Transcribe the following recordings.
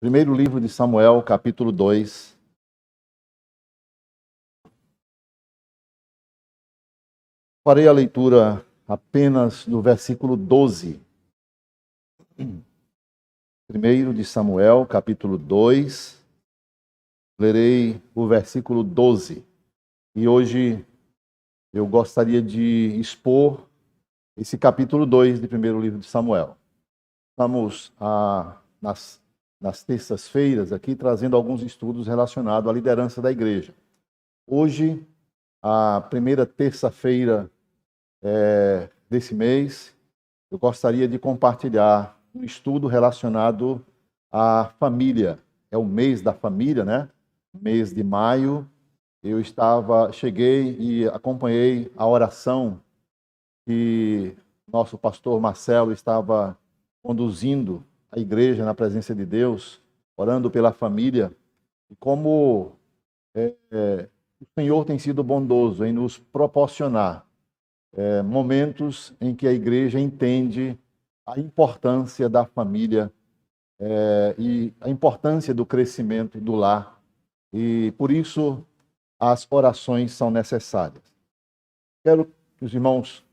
Primeiro livro de Samuel, capítulo 2. Farei a leitura apenas do versículo 12. Primeiro de Samuel, capítulo 2. Lerei o versículo 12. E hoje eu gostaria de expor esse capítulo 2 de primeiro livro de Samuel. Estamos nas terças-feiras aqui trazendo alguns estudos relacionados à liderança da igreja. Hoje, a primeira terça-feira desse mês, eu gostaria de compartilhar um estudo relacionado à família. É o mês da família, né? Mês de maio. Eu cheguei e acompanhei a oração que nosso pastor Marcelo estava conduzindo a igreja na presença de Deus, orando pela família, e como o Senhor tem sido bondoso em nos proporcionar momentos em que a igreja entende a importância da família e a importância do crescimento do lar. E por isso as orações são necessárias. Quero que os irmãos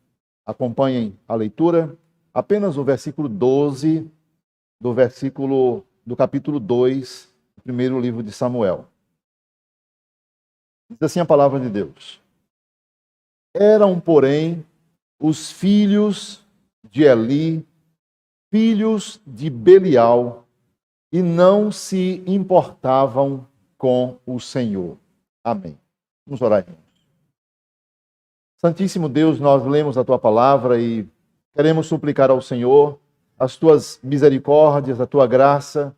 acompanhem a leitura, apenas o versículo 12 do capítulo 2 do primeiro livro de Samuel. Diz assim a palavra de Deus. Eram, porém, os filhos de Eli, filhos de Belial, e não se importavam com o Senhor. Amém. Vamos orar, irmãos. Santíssimo Deus, nós lemos a Tua palavra e queremos suplicar ao Senhor as Tuas misericórdias, a Tua graça.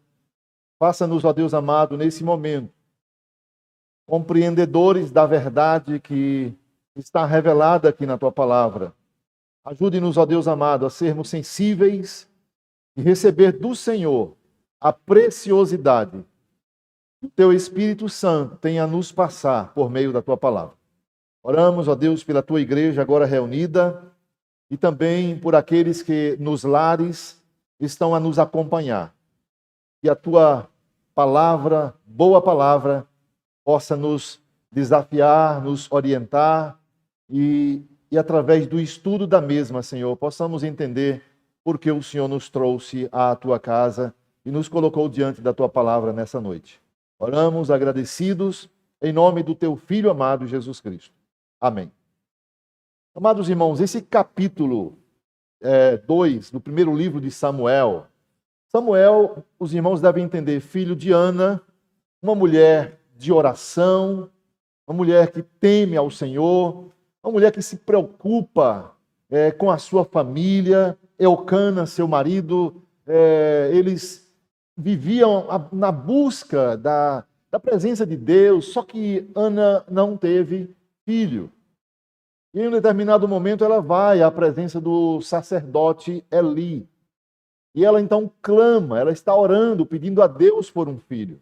Faça-nos, ó Deus amado, nesse momento, compreendedores da verdade que está revelada aqui na Tua palavra. Ajude-nos, ó Deus amado, a sermos sensíveis e receber do Senhor a preciosidade que o Teu Espírito Santo tem a nos passar por meio da Tua palavra. Oramos, ó Deus, pela Tua igreja agora reunida e também por aqueles que nos lares estão a nos acompanhar. Que a Tua palavra, boa palavra, possa nos desafiar, nos orientar e através do estudo da mesma, Senhor, possamos entender por que o Senhor nos trouxe à Tua casa e nos colocou diante da Tua palavra nessa noite. Oramos agradecidos em nome do Teu Filho amado, Jesus Cristo. Amém. Amados irmãos, esse capítulo 2 do primeiro livro de Samuel, os irmãos devem entender, filho de Ana, uma mulher de oração, uma mulher que teme ao Senhor, uma mulher que se preocupa com a sua família. Elcana, seu marido, eles viviam na busca da presença de Deus, só que Ana não teve filho. E em um determinado momento ela vai à presença do sacerdote Eli. E ela então clama, ela está orando, pedindo a Deus por um filho.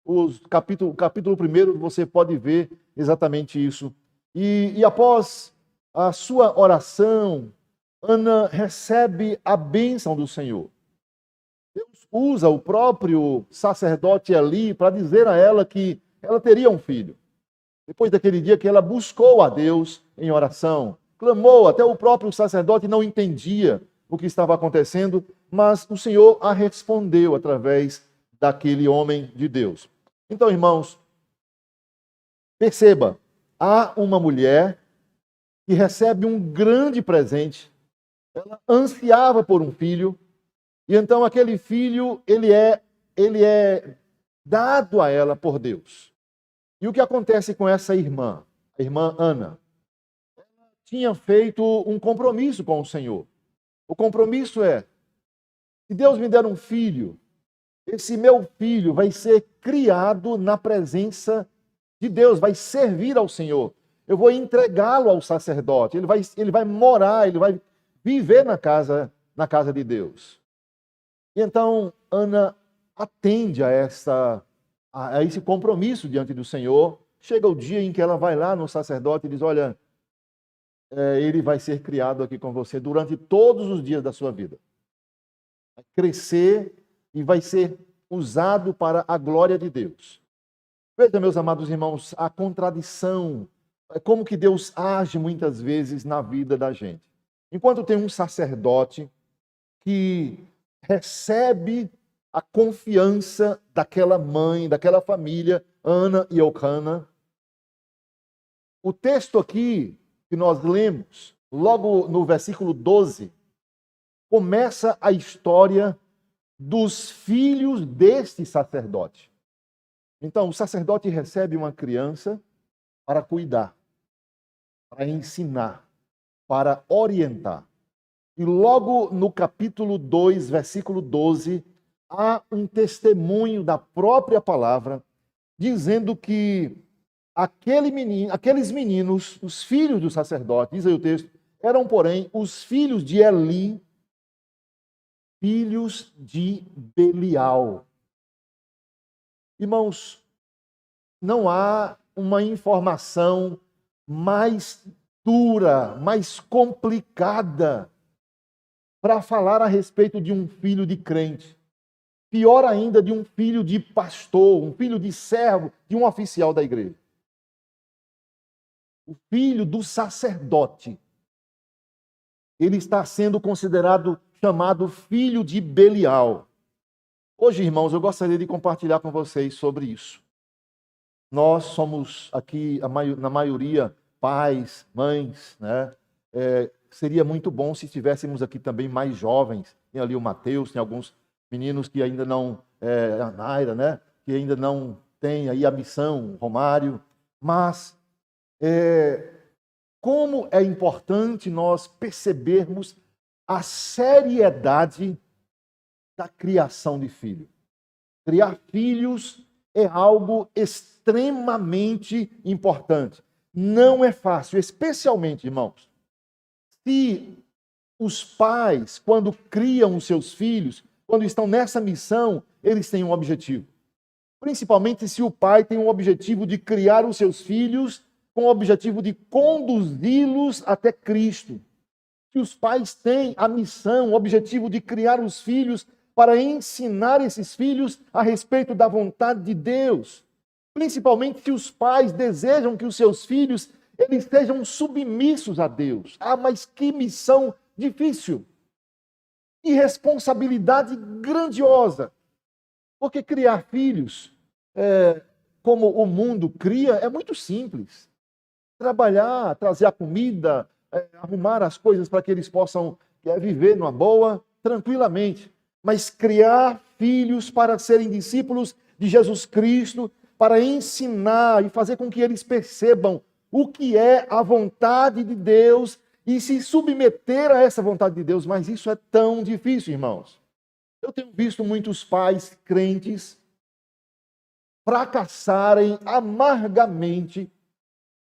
O capítulo 1 você pode ver exatamente isso. E após a sua oração, Ana recebe a bênção do Senhor. Deus usa o próprio sacerdote Eli para dizer a ela que ela teria um filho. Depois daquele dia que ela buscou a Deus em oração, clamou, até o próprio sacerdote não entendia o que estava acontecendo, mas o Senhor a respondeu através daquele homem de Deus. Então, irmãos, perceba, há uma mulher que recebe um grande presente. Ela ansiava por um filho, e então aquele filho, ele é dado a ela por Deus. E o que acontece com essa irmã, a irmã Ana? Ela tinha feito um compromisso com o Senhor. O compromisso é, se Deus me der um filho, esse meu filho vai ser criado na presença de Deus, vai servir ao Senhor. Eu vou entregá-lo ao sacerdote, ele vai morar, ele vai viver na casa de Deus. E então Ana atende a esse compromisso diante do Senhor. Chega o dia em que ela vai lá no sacerdote e diz, olha, ele vai ser criado aqui com você durante todos os dias da sua vida. Vai crescer e vai ser usado para a glória de Deus. Veja, meus amados irmãos, a contradição, como que Deus age muitas vezes na vida da gente. Enquanto tem um sacerdote que recebe a confiança daquela mãe, daquela família, Ana e Elcana, o texto aqui que nós lemos, logo no versículo 12, começa a história dos filhos deste sacerdote. Então, o sacerdote recebe uma criança para cuidar, para ensinar, para orientar. E logo no capítulo 2, versículo 12, há um testemunho da própria palavra, dizendo que aqueles meninos, os filhos do sacerdote, diz aí o texto, eram, porém, os filhos de Eli, filhos de Belial. Irmãos, não há uma informação mais dura, mais complicada para falar a respeito de um filho de crente. Pior ainda, de um filho de pastor, um filho de servo, de um oficial da igreja. O filho do sacerdote. Ele está sendo considerado, chamado filho de Belial. Hoje, irmãos, eu gostaria de compartilhar com vocês sobre isso. Nós somos aqui, na maioria, pais, mães, né? Seria muito bom se tivéssemos aqui também mais jovens. Tem ali o Mateus, tem alguns meninos que ainda não, a Naira, né? Que ainda não tem aí a missão, o Romário. Mas como é importante nós percebermos a seriedade da criação de filhos. Criar filhos é algo extremamente importante. Não é fácil, especialmente, irmãos, se os pais, quando criam os seus filhos, quando estão nessa missão, eles têm um objetivo. Principalmente se o pai tem um objetivo de criar os seus filhos com o objetivo de conduzi-los até Cristo. Se os pais têm a missão, o objetivo de criar os filhos para ensinar esses filhos a respeito da vontade de Deus. Principalmente se os pais desejam que os seus filhos eles sejam submissos a Deus. Ah, mas que missão difícil. E responsabilidade grandiosa. Porque criar filhos, como o mundo cria, é muito simples. Trabalhar, trazer a comida, arrumar as coisas para que eles possam viver numa boa, tranquilamente. Mas criar filhos para serem discípulos de Jesus Cristo, para ensinar e fazer com que eles percebam o que é a vontade de Deus e se submeter a essa vontade de Deus. Mas isso é tão difícil, irmãos. Eu tenho visto muitos pais crentes fracassarem amargamente,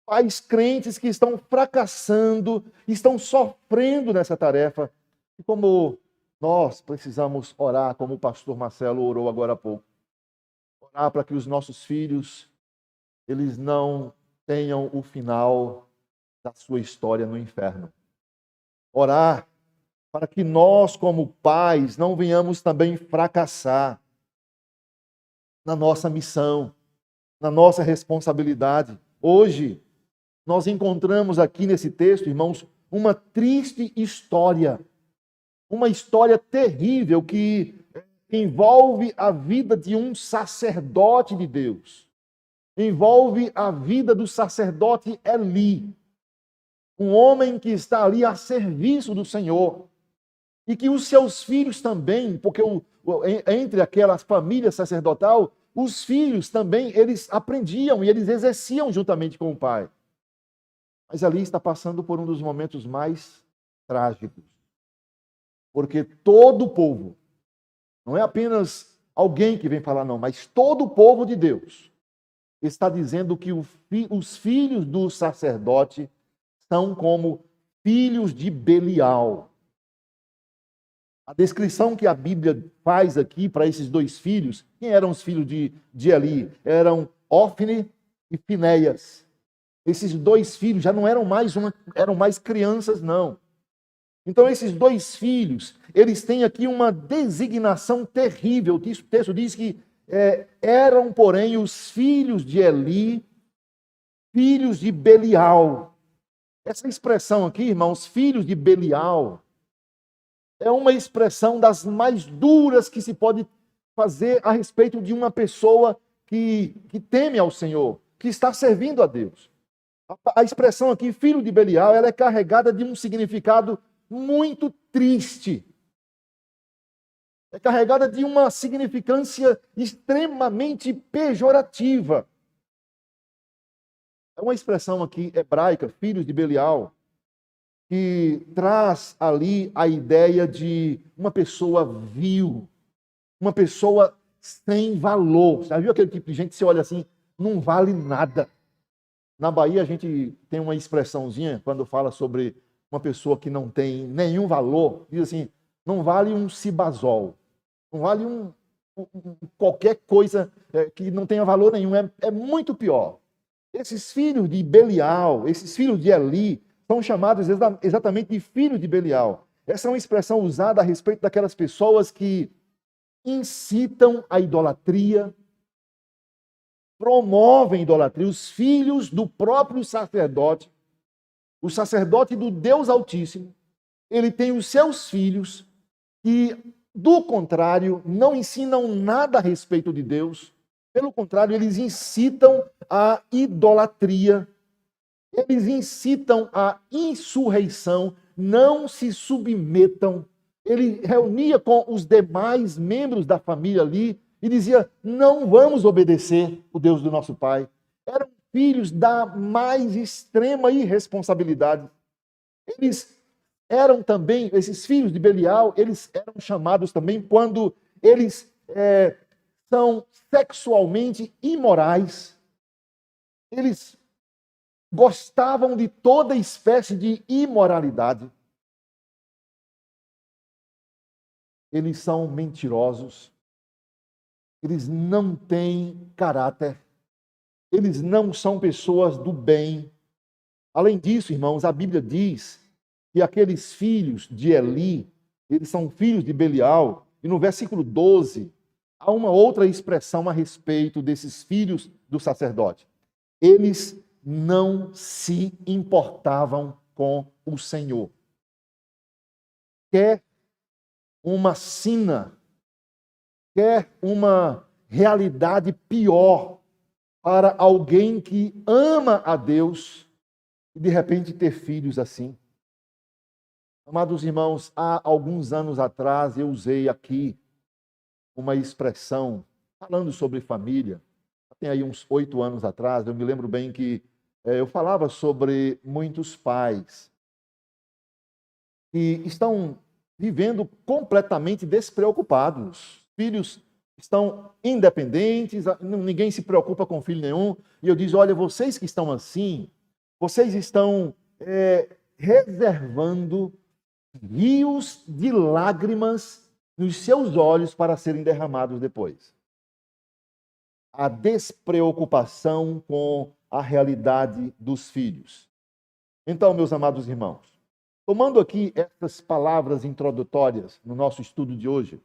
pais crentes que estão fracassando, estão sofrendo nessa tarefa. E como nós precisamos orar, como o pastor Marcelo orou agora há pouco, orar para que os nossos filhos, eles não tenham o final da sua história no inferno. Orar para que nós, como pais, não venhamos também fracassar na nossa missão, na nossa responsabilidade. Hoje, nós encontramos aqui nesse texto, irmãos, uma triste história. Uma história terrível que envolve a vida de um sacerdote de Deus. Envolve a vida do sacerdote Eli. Um homem que está ali a serviço do Senhor. E que os seus filhos também, porque entre aquelas famílias sacerdotal, os filhos também, eles aprendiam e eles exerciam juntamente com o pai. Mas ali está passando por um dos momentos mais trágicos. Porque todo o povo, não é apenas alguém que vem falar não, mas todo o povo de Deus está dizendo que os filhos do sacerdote são como filhos de Belial. A descrição que a Bíblia faz aqui para esses dois filhos, quem eram os filhos de Eli? Eram Ofne e Finéias. Esses dois filhos já não eram mais crianças, não. Então, esses dois filhos, eles têm aqui uma designação terrível. O texto diz que Eram, porém, os filhos de Eli, filhos de Belial. Essa expressão aqui, irmãos, filhos de Belial, é uma expressão das mais duras que se pode fazer a respeito de uma pessoa que teme ao Senhor, que está servindo a Deus. A expressão aqui, filho de Belial, ela é carregada de um significado muito triste. É carregada de uma significância extremamente pejorativa. É uma expressão aqui hebraica, filhos de Belial, que traz ali a ideia de uma pessoa vil, uma pessoa sem valor. Já viu aquele tipo de gente que você olha assim, não vale nada? Na Bahia a gente tem uma expressãozinha, quando fala sobre uma pessoa que não tem nenhum valor, diz assim, não vale um cibazol, não vale qualquer coisa que não tenha valor nenhum, é muito pior. Esses filhos de Belial, esses filhos de Eli, são chamados exatamente de filhos de Belial. Essa é uma expressão usada a respeito daquelas pessoas que incitam a idolatria, promovem idolatria, os filhos do próprio sacerdote, o sacerdote do Deus Altíssimo, ele tem os seus filhos que, do contrário, não ensinam nada a respeito de Deus, pelo contrário, eles incitam a idolatria, eles incitam a insurreição, não se submetam. Ele reunia com os demais membros da família ali e dizia, não vamos obedecer o Deus do nosso pai. Eram filhos da mais extrema irresponsabilidade. Eles eram também, esses filhos de Belial, eles eram chamados também quando eles são sexualmente imorais. Eles gostavam de toda espécie de imoralidade. Eles são mentirosos. Eles não têm caráter. Eles não são pessoas do bem. Além disso, irmãos, a Bíblia diz que aqueles filhos de Eli, eles são filhos de Belial, e no versículo 12, há uma outra expressão a respeito desses filhos do sacerdote. Eles não se importavam com o Senhor. Quer uma sina, quer uma realidade pior para alguém que ama a Deus e de repente ter filhos assim. Amados irmãos, há alguns anos atrás eu usei aqui uma expressão falando sobre família. Tem aí uns 8 anos atrás, eu me lembro bem que eu falava sobre muitos pais que estão vivendo completamente despreocupados. Filhos estão independentes, ninguém se preocupa com filho nenhum. E eu digo, olha, vocês que estão assim, vocês estão reservando rios de lágrimas nos seus olhos para serem derramados depois. A despreocupação com a realidade dos filhos. Então, meus amados irmãos, tomando aqui essas palavras introdutórias no nosso estudo de hoje,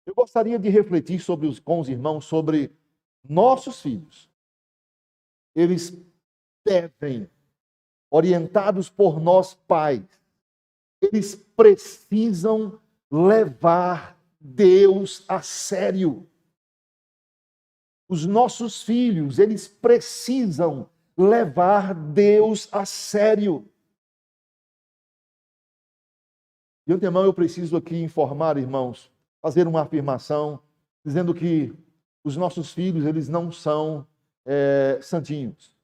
eu gostaria de refletir com os irmãos sobre nossos filhos. Eles devem, orientados por nós pais, eles precisam levar Deus a sério. Os nossos filhos, eles precisam levar Deus a sério. De antemão, eu preciso aqui informar, irmãos, fazer uma afirmação, dizendo que os nossos filhos, eles não são santinhos.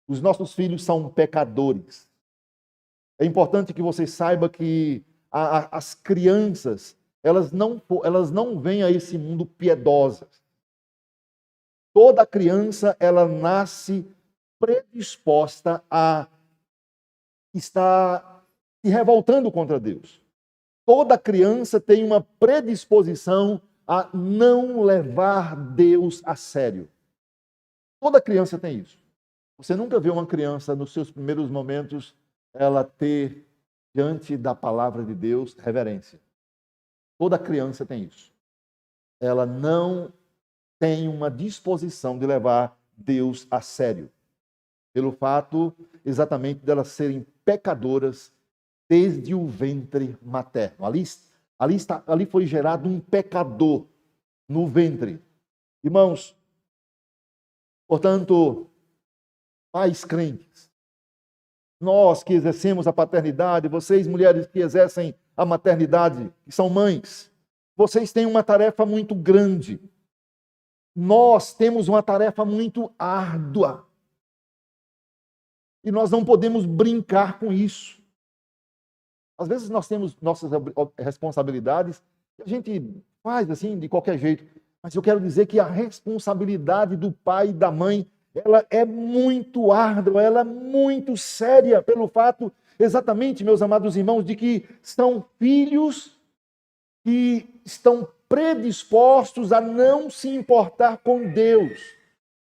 Os nossos filhos são pecadores. É importante que você saiba que as crianças, elas não vêm a esse mundo piedosas. Toda criança, ela nasce predisposta a estar se revoltando contra Deus. Toda criança tem uma predisposição a não levar Deus a sério. Toda criança tem isso. Você nunca vê uma criança, nos seus primeiros momentos, ela ter, diante da palavra de Deus, reverência. Toda criança tem isso. Ela não têm uma disposição de levar Deus a sério, pelo fato exatamente delas serem pecadoras desde o ventre materno. Ali foi gerado um pecador no ventre. Irmãos, portanto, pais crentes, nós que exercemos a paternidade, vocês mulheres que exercem a maternidade, que são mães, vocês têm uma tarefa muito grande. Nós temos uma tarefa muito árdua. E nós não podemos brincar com isso. Às vezes nós temos nossas responsabilidades e a gente faz assim de qualquer jeito. Mas eu quero dizer que a responsabilidade do pai e da mãe, ela é muito árdua, ela é muito séria, pelo fato, exatamente, meus amados irmãos, de que são filhos que estão predispostos a não se importar com Deus.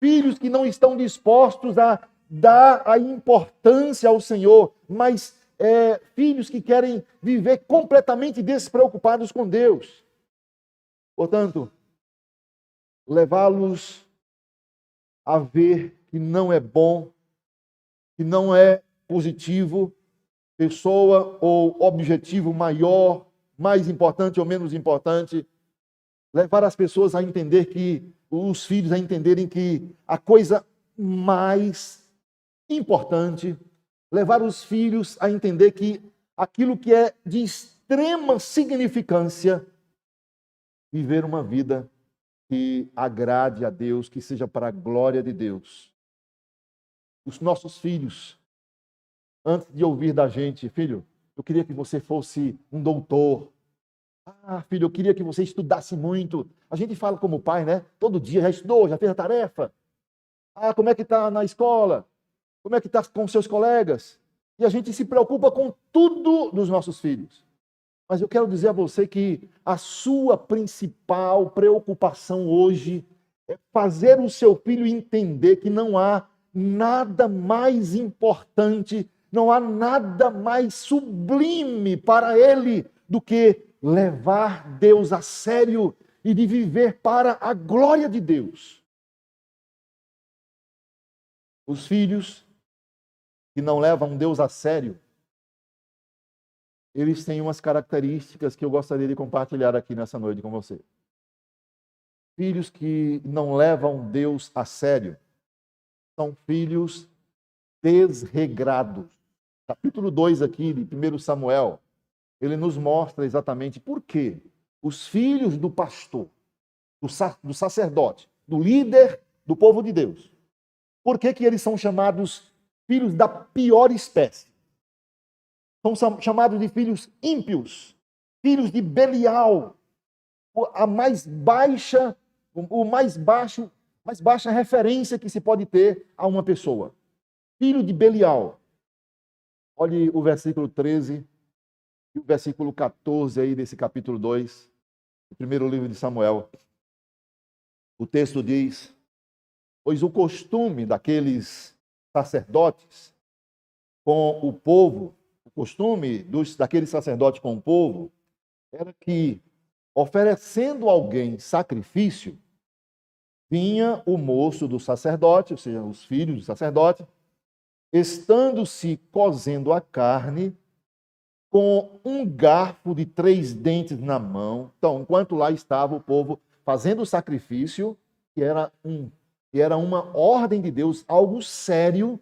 Filhos que não estão dispostos a dar a importância ao Senhor, mas filhos que querem viver completamente despreocupados com Deus. Portanto, levá-los a ver que não é bom, que não é positivo, pessoa ou objetivo maior, mais importante ou menos importante, levar as pessoas a entender que, os filhos a entenderem que a coisa mais importante, levar os filhos a entender que aquilo que é de extrema significância, viver uma vida que agrade a Deus, que seja para a glória de Deus. Os nossos filhos, antes de ouvir da gente, filho, eu queria que você fosse um doutor. Ah, filho, eu queria que você estudasse muito. A gente fala como pai, né? Todo dia, já estudou, já fez a tarefa. Ah, como é que está na escola? Como é que está com seus colegas? E a gente se preocupa com tudo dos nossos filhos. Mas eu quero dizer a você que a sua principal preocupação hoje é fazer o seu filho entender que não há nada mais importante, não há nada mais sublime para ele do que levar Deus a sério e de viver para a glória de Deus. Os filhos que não levam Deus a sério, eles têm umas características que eu gostaria de compartilhar aqui nessa noite com você. Filhos que não levam Deus a sério são filhos desregrados. Capítulo 2 aqui de 1 Samuel, ele nos mostra exatamente por que os filhos do pastor, do sacerdote, do líder do povo de Deus, por que eles são chamados filhos da pior espécie? São chamados de filhos ímpios, filhos de Belial, a mais baixa referência que se pode ter a uma pessoa. Filho de Belial. Olhe o versículo 13 e o versículo 14 aí desse capítulo 2, do primeiro livro de Samuel. O texto diz: pois o costume daqueles sacerdotes com o povo, o costume daqueles sacerdotes com o povo, era que, oferecendo alguém sacrifício, vinha o moço do sacerdote, ou seja, os filhos do sacerdote, estando-se cozendo a carne, com um garfo de 3 dentes na mão. Então, enquanto lá estava o povo fazendo o sacrifício, que era uma ordem de Deus, algo sério,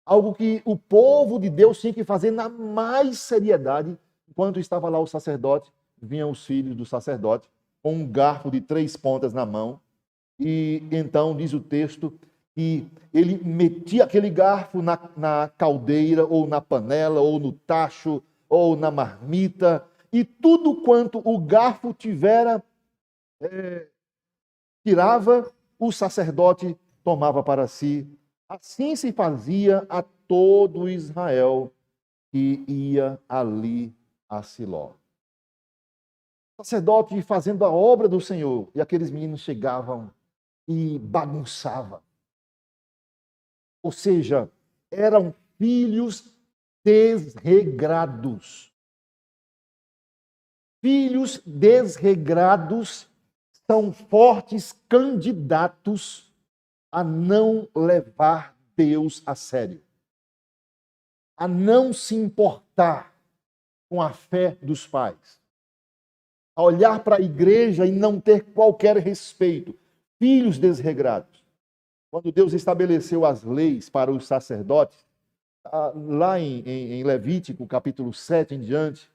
algo que o povo de Deus tinha que fazer na mais seriedade. Enquanto estava lá o sacerdote, vinham os filhos do sacerdote com um garfo de 3 pontas na mão. E então diz o texto que ele metia aquele garfo na caldeira, ou na panela, ou no tacho, ou na marmita, e tudo quanto o garfo tirava, o sacerdote tomava para si. Assim se fazia a todo Israel que ia ali a Siló. O sacerdote fazendo a obra do Senhor, e aqueles meninos chegavam e bagunçavam. Ou seja, eram filhos desregrados. Filhos desregrados são fortes candidatos a não levar Deus a sério, a não se importar com a fé dos pais, a olhar para a igreja e não ter qualquer respeito. Filhos desregrados. Quando Deus estabeleceu as leis para os sacerdotes, lá em Levítico, capítulo 7 em diante,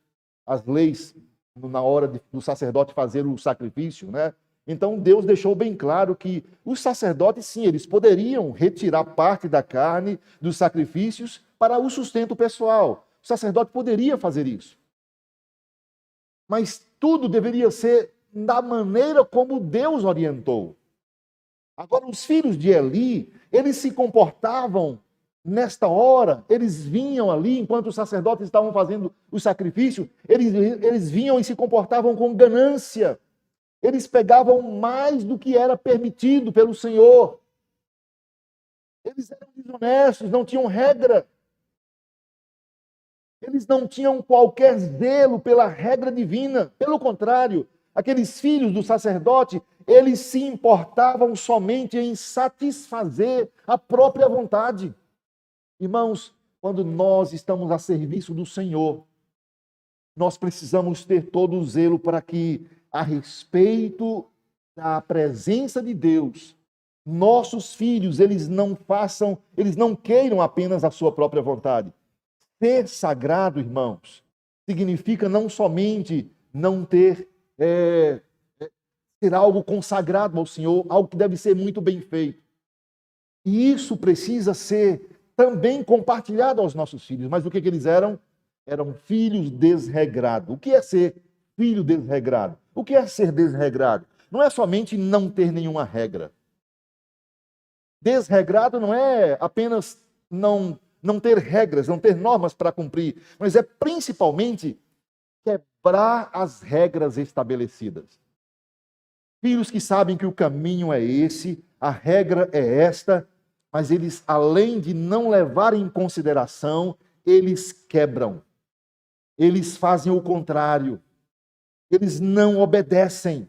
as leis na hora do sacerdote fazer o sacrifício, né? Então Deus deixou bem claro que os sacerdotes, sim, eles poderiam retirar parte da carne dos sacrifícios para o sustento pessoal. O sacerdote poderia fazer isso. Mas tudo deveria ser da maneira como Deus orientou. Agora, os filhos de Eli, eles se comportavam nesta hora, eles vinham ali, enquanto os sacerdotes estavam fazendo o sacrifício, eles vinham e se comportavam com ganância. Eles pegavam mais do que era permitido pelo Senhor. Eles eram desonestos, não tinham regra. Eles não tinham qualquer zelo pela regra divina. Pelo contrário, aqueles filhos do sacerdote, eles se importavam somente em satisfazer a própria vontade. Irmãos, quando nós estamos a serviço do Senhor, nós precisamos ter todo o zelo para que, a respeito da presença de Deus, nossos filhos, eles não queiram apenas a sua própria vontade. Ser sagrado, irmãos, significa não somente não ter, ser algo consagrado ao Senhor, algo que deve ser muito bem feito. E isso precisa ser também compartilhado aos nossos filhos. Mas o que eles eram? Eram filhos desregrados. O que é ser filho desregrado? O que é ser desregrado? Não é somente não ter nenhuma regra. Desregrado não é apenas não ter regras, não ter normas para cumprir, mas é principalmente quebrar as regras estabelecidas. Filhos que sabem que o caminho é esse, a regra é esta, mas eles, além de não levarem em consideração, eles quebram. Eles fazem o contrário. Eles não obedecem.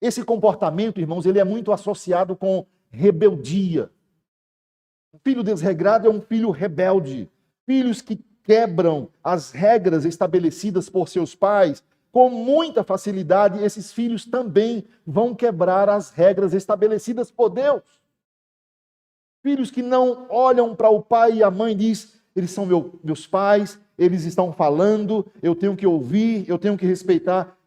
Esse comportamento, irmãos, ele é muito associado com rebeldia. O filho desregrado é um filho rebelde. Filhos que quebram as regras estabelecidas por seus pais, com muita facilidade, esses filhos também vão quebrar as regras estabelecidas por Deus. Filhos que não olham para o pai e a mãe e dizem, eles são meus pais, eles estão falando, eu tenho que ouvir, eu tenho que respeitar.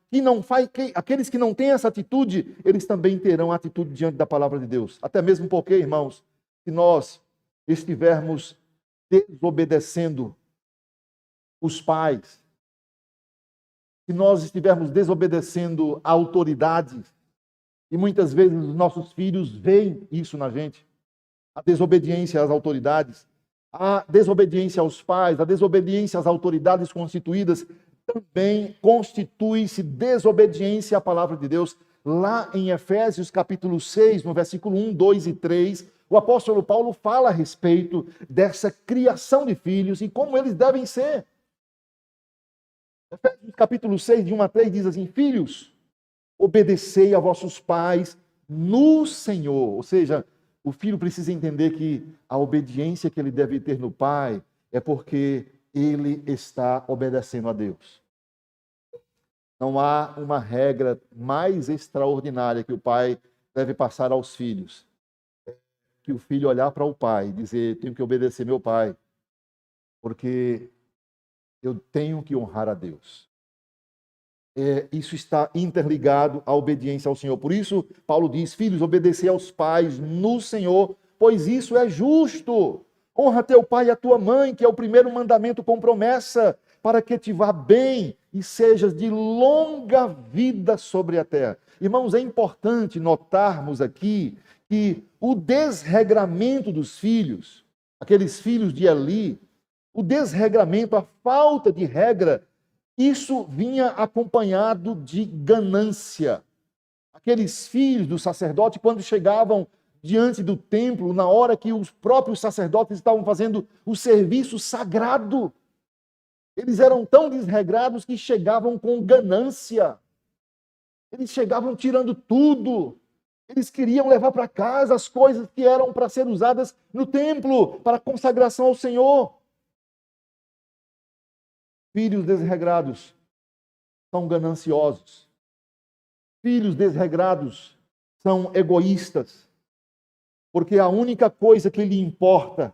Aqueles que não têm essa atitude, eles também terão atitude diante da palavra de Deus. Até mesmo porque, irmãos, se nós estivermos desobedecendo os pais, se nós estivermos desobedecendo a autoridade, e muitas vezes os nossos filhos veem isso na gente, a desobediência às autoridades, a desobediência aos pais, a desobediência às autoridades constituídas, também constitui-se desobediência à palavra de Deus. Lá em Efésios capítulo 6, no versículo 1, 2 e 3, o apóstolo Paulo fala a respeito dessa criação de filhos e como eles devem ser. Efésios capítulo 6, de 1 a 3, diz assim, filhos, obedecei a vossos pais no Senhor. Ou seja, o filho precisa entender que a obediência que ele deve ter no pai é porque ele está obedecendo a Deus. Não há uma regra mais extraordinária que o pai deve passar aos filhos. Que o filho olhar para o pai e dizer, tenho que obedecer meu pai, porque eu tenho que honrar a Deus. Isso está interligado à obediência ao Senhor. Por isso, Paulo diz, filhos, obedecei aos pais no Senhor, pois isso é justo. Honra teu pai e a tua mãe, que é o primeiro mandamento com promessa, para que te vá bem e sejas de longa vida sobre a terra. Irmãos, é importante notarmos aqui que o desregramento dos filhos, aqueles filhos de Eli, o desregramento, a falta de regra, isso vinha acompanhado de ganância. Aqueles filhos do sacerdote, quando chegavam diante do templo, na hora que os próprios sacerdotes estavam fazendo o serviço sagrado, eles eram tão desregrados que chegavam com ganância. Eles chegavam tirando tudo. Eles queriam levar para casa as coisas que eram para ser usadas no templo, para a consagração ao Senhor. Filhos desregrados são gananciosos. Filhos desregrados são egoístas. Porque a única coisa que lhe importa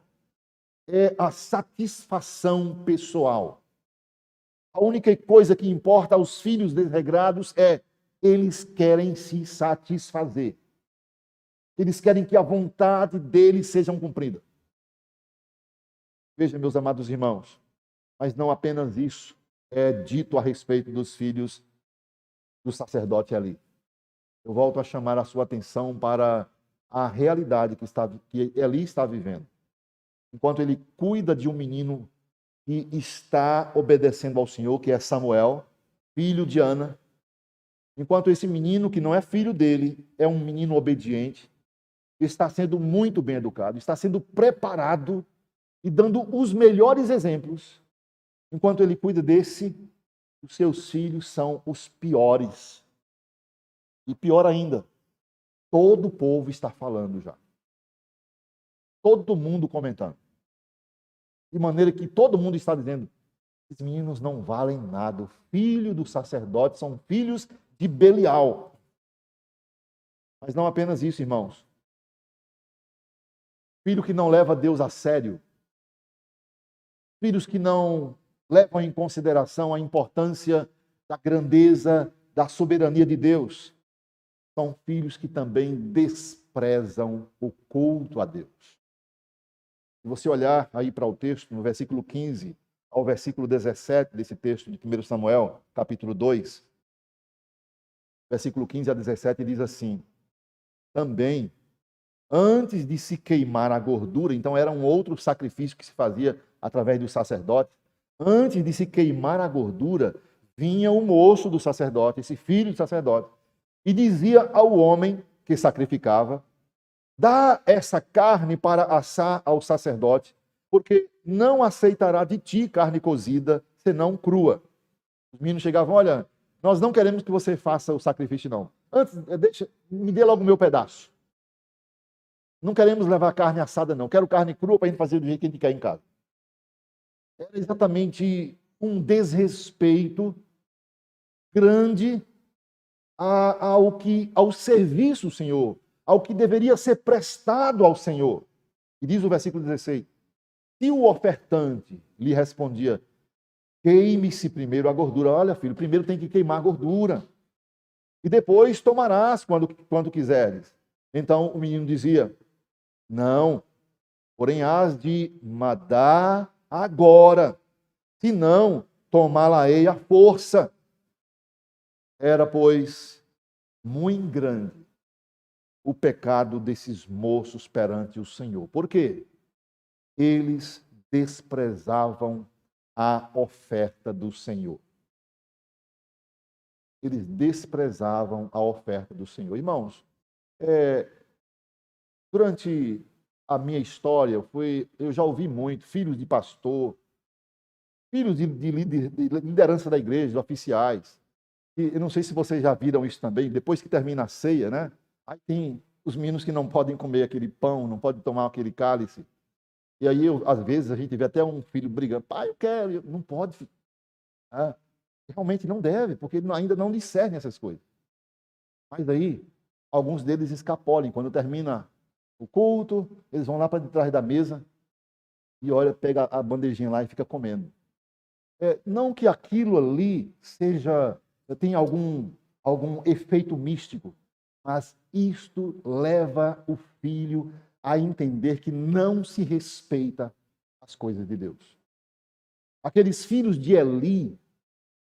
é a satisfação pessoal. A única coisa que importa aos filhos desregrados é eles querem se satisfazer. Eles querem que a vontade deles seja cumprida. Veja, meus amados irmãos, mas não apenas isso é dito a respeito dos filhos do sacerdote ali. Eu volto a chamar a sua atenção para a realidade que Eli está vivendo. Enquanto ele cuida de um menino que está obedecendo ao Senhor, que é Samuel, filho de Ana, enquanto esse menino, que não é filho dele, é um menino obediente, está sendo muito bem educado, está sendo preparado e dando os melhores exemplos. Enquanto ele cuida desse, os seus filhos são os piores. E pior ainda, todo o povo está falando já. Todo mundo comentando. De maneira que todo mundo está dizendo, esses meninos não valem nada. O filho do sacerdote são filhos de Belial. Mas não apenas isso, irmãos. Filho que não leva Deus a sério. Filhos que não levam em consideração a importância da grandeza, da soberania de Deus. São filhos que também desprezam o culto a Deus. Se você olhar aí para o texto, no versículo 15 ao versículo 17 desse texto de 1 Samuel, capítulo 2, versículo 15 a 17, diz assim: também, antes de se queimar a gordura, então era um outro sacrifício que se fazia através dos sacerdotes, antes de se queimar a gordura, vinha o moço do sacerdote, esse filho do sacerdote, e dizia ao homem que sacrificava: dá essa carne para assar ao sacerdote, porque não aceitará de ti carne cozida, senão crua. Os meninos chegavam: olha, nós não queremos que você faça o sacrifício, não. Antes, me dê logo o meu pedaço. Não queremos levar carne assada, não. Quero carne crua para a gente fazer do jeito que a gente quer em casa. Era exatamente um desrespeito grande ao serviço do Senhor, ao que deveria ser prestado ao Senhor. E diz o versículo 16: se o ofertante lhe respondia: queime-se primeiro a gordura. Olha, filho, primeiro tem que queimar a gordura. E depois tomarás quando quiseres. Então o menino dizia: não, porém has de mandar agora, senão tomá-la-ei à força. Era, pois, muito grande o pecado desses moços perante o Senhor. Por quê? Eles desprezavam a oferta do Senhor. Eles desprezavam a oferta do Senhor. Irmãos, durante a minha história, eu já ouvi muito, filhos de pastor, filhos de liderança da igreja, de oficiais. E eu não sei se vocês já viram isso também, depois que termina a ceia, né? Aí tem os meninos que não podem comer aquele pão, não podem tomar aquele cálice. E aí, às vezes, a gente vê até um filho brigando: pai, eu quero, não pode. Realmente não deve, porque ainda não discernem essas coisas. Mas aí, alguns deles escapolem. Quando termina o culto, eles vão lá para trás da mesa e olha, pega a bandejinha lá e fica comendo. Não que aquilo ali tenha algum efeito místico, mas isto leva o filho a entender que não se respeita as coisas de Deus. Aqueles filhos de Eli,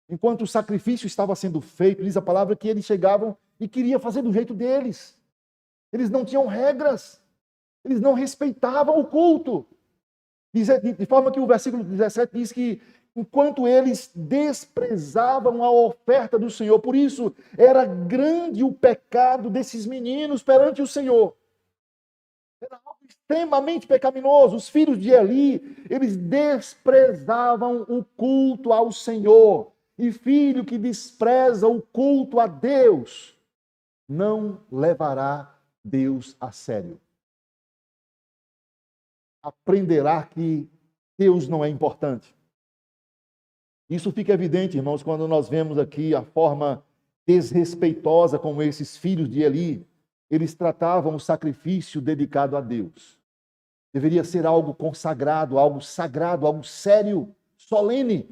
enquanto o sacrifício estava sendo feito, diz a palavra que eles chegavam e queriam fazer do jeito deles. Eles não tinham regras. Eles não respeitavam o culto. De forma que o versículo 17 diz que enquanto eles desprezavam a oferta do Senhor, por isso era grande o pecado desses meninos perante o Senhor. Era algo extremamente pecaminoso. Os filhos de Eli, eles desprezavam o culto ao Senhor. E filho que despreza o culto a Deus não levará Deus a sério. Aprenderá que Deus não é importante. Isso fica evidente, irmãos, quando nós vemos aqui a forma desrespeitosa como esses filhos de Eli, eles tratavam o sacrifício dedicado a Deus. Deveria ser algo consagrado, algo sagrado, algo sério, solene,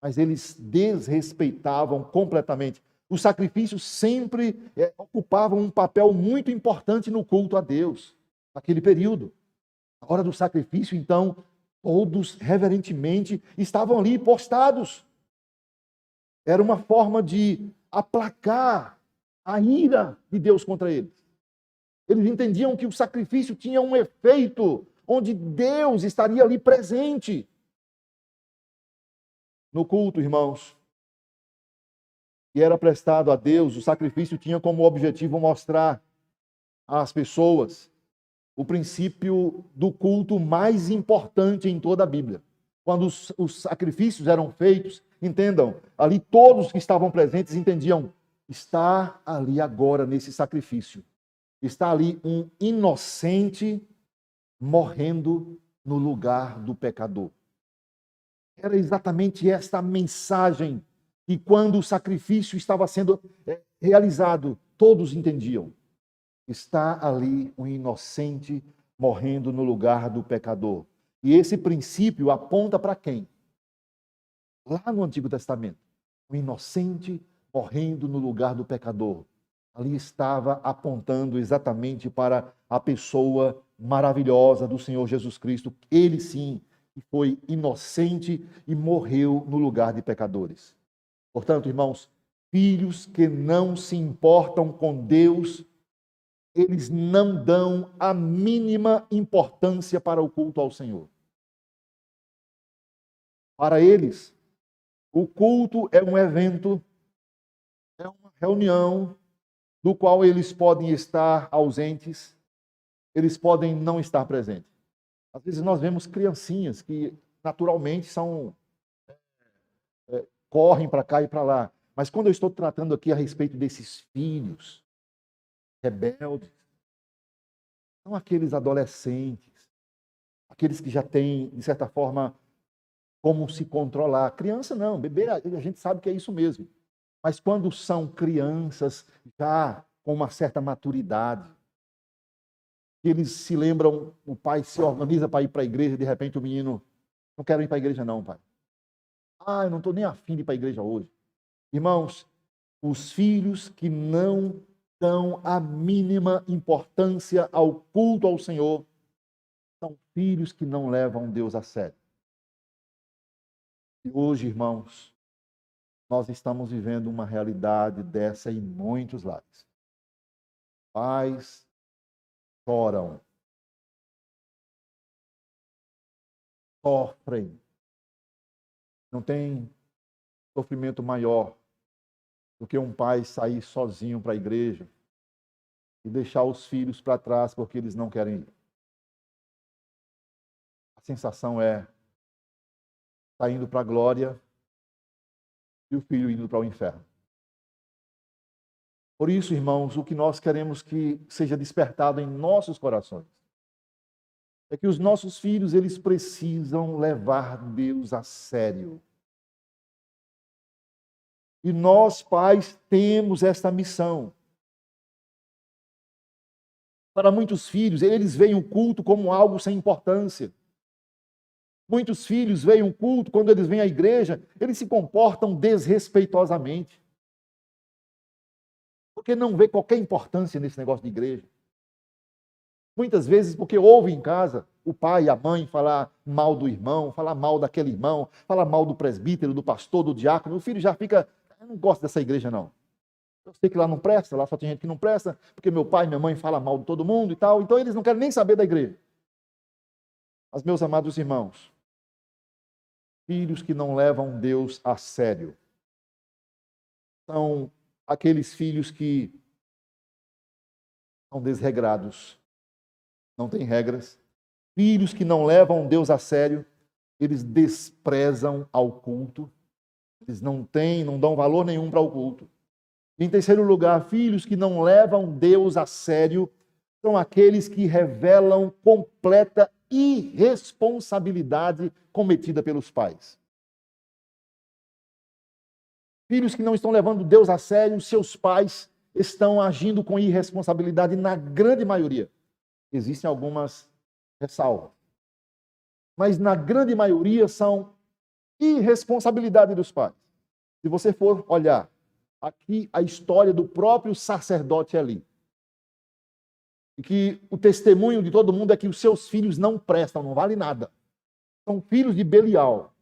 mas eles desrespeitavam completamente. Os sacrifícios sempre ocupavam um papel muito importante no culto a Deus, naquele período. Na hora do sacrifício, então, todos reverentemente estavam ali postados. Era uma forma de aplacar a ira de Deus contra eles. Eles entendiam que o sacrifício tinha um efeito onde Deus estaria ali presente. No culto, irmãos, que era prestado a Deus, o sacrifício tinha como objetivo mostrar às pessoas o princípio do culto mais importante em toda a Bíblia. Quando os sacrifícios eram feitos, entendam, ali todos que estavam presentes entendiam, está ali agora nesse sacrifício, está ali um inocente morrendo no lugar do pecador. Era exatamente esta mensagem que quando o sacrifício estava sendo realizado, todos entendiam. Está ali um inocente morrendo no lugar do pecador. E esse princípio aponta para quem? Lá no Antigo Testamento. Um inocente morrendo no lugar do pecador. Ali estava apontando exatamente para a pessoa maravilhosa do Senhor Jesus Cristo. Ele sim, que foi inocente e morreu no lugar de pecadores. Portanto, irmãos, filhos que não se importam com Deus, eles não dão a mínima importância para o culto ao Senhor. Para eles, o culto é um evento, é uma reunião do qual eles podem estar ausentes, eles podem não estar presentes. Às vezes nós vemos criancinhas que naturalmente correm para cá e para lá. Mas quando eu estou tratando aqui a respeito desses filhos rebeldes, são aqueles adolescentes, aqueles que já têm, de certa forma, como se controlar. Criança não, bebê, a gente sabe que é isso mesmo. Mas quando são crianças já com uma certa maturidade, eles se lembram, o pai se organiza para ir para a igreja, de repente o menino, não quero ir para a igreja não, pai. Eu não estou nem afim de ir para a igreja hoje. Irmãos, os filhos que não dão a mínima importância ao culto ao Senhor são filhos que não levam Deus a sério. E hoje, irmãos, nós estamos vivendo uma realidade dessa em muitos lares. Pais choram, sofrem. Não tem sofrimento maior do que um pai sair sozinho para a igreja e deixar os filhos para trás porque eles não querem ir. A sensação é estar indo para a glória e o filho indo para o inferno. Por isso, irmãos, o que nós queremos que seja despertado em nossos corações é que os nossos filhos, eles precisam levar Deus a sério. E nós, pais, temos esta missão. Para muitos filhos, eles veem o culto como algo sem importância. Muitos filhos veem o culto, quando eles vêm à igreja, eles se comportam desrespeitosamente. Porque não vê qualquer importância nesse negócio de igreja. Muitas vezes porque ouve em casa o pai e a mãe falar mal do irmão, falar mal daquele irmão, falar mal do presbítero, do pastor, do diácono. O filho já fica, eu não gosto dessa igreja não. Eu sei que lá não presta, lá só tem gente que não presta, porque meu pai e minha mãe falam mal de todo mundo e tal. Então eles não querem nem saber da igreja. Mas, meus amados irmãos, filhos que não levam Deus a sério são aqueles filhos que são desregrados, não têm regras. Filhos que não levam Deus a sério, eles desprezam ao culto. Eles não dão valor nenhum para o culto. Em terceiro lugar, filhos que não levam Deus a sério são aqueles que revelam completa irresponsabilidade cometida pelos pais. Filhos que não estão levando Deus a sério, seus pais estão agindo com irresponsabilidade na grande maioria. Existem algumas ressalvas, mas na grande maioria são irresponsabilidade dos pais. Se você for olhar aqui a história do próprio sacerdote Eli, e que o testemunho de todo mundo é que os seus filhos não prestam, não valem nada. São filhos de Belial.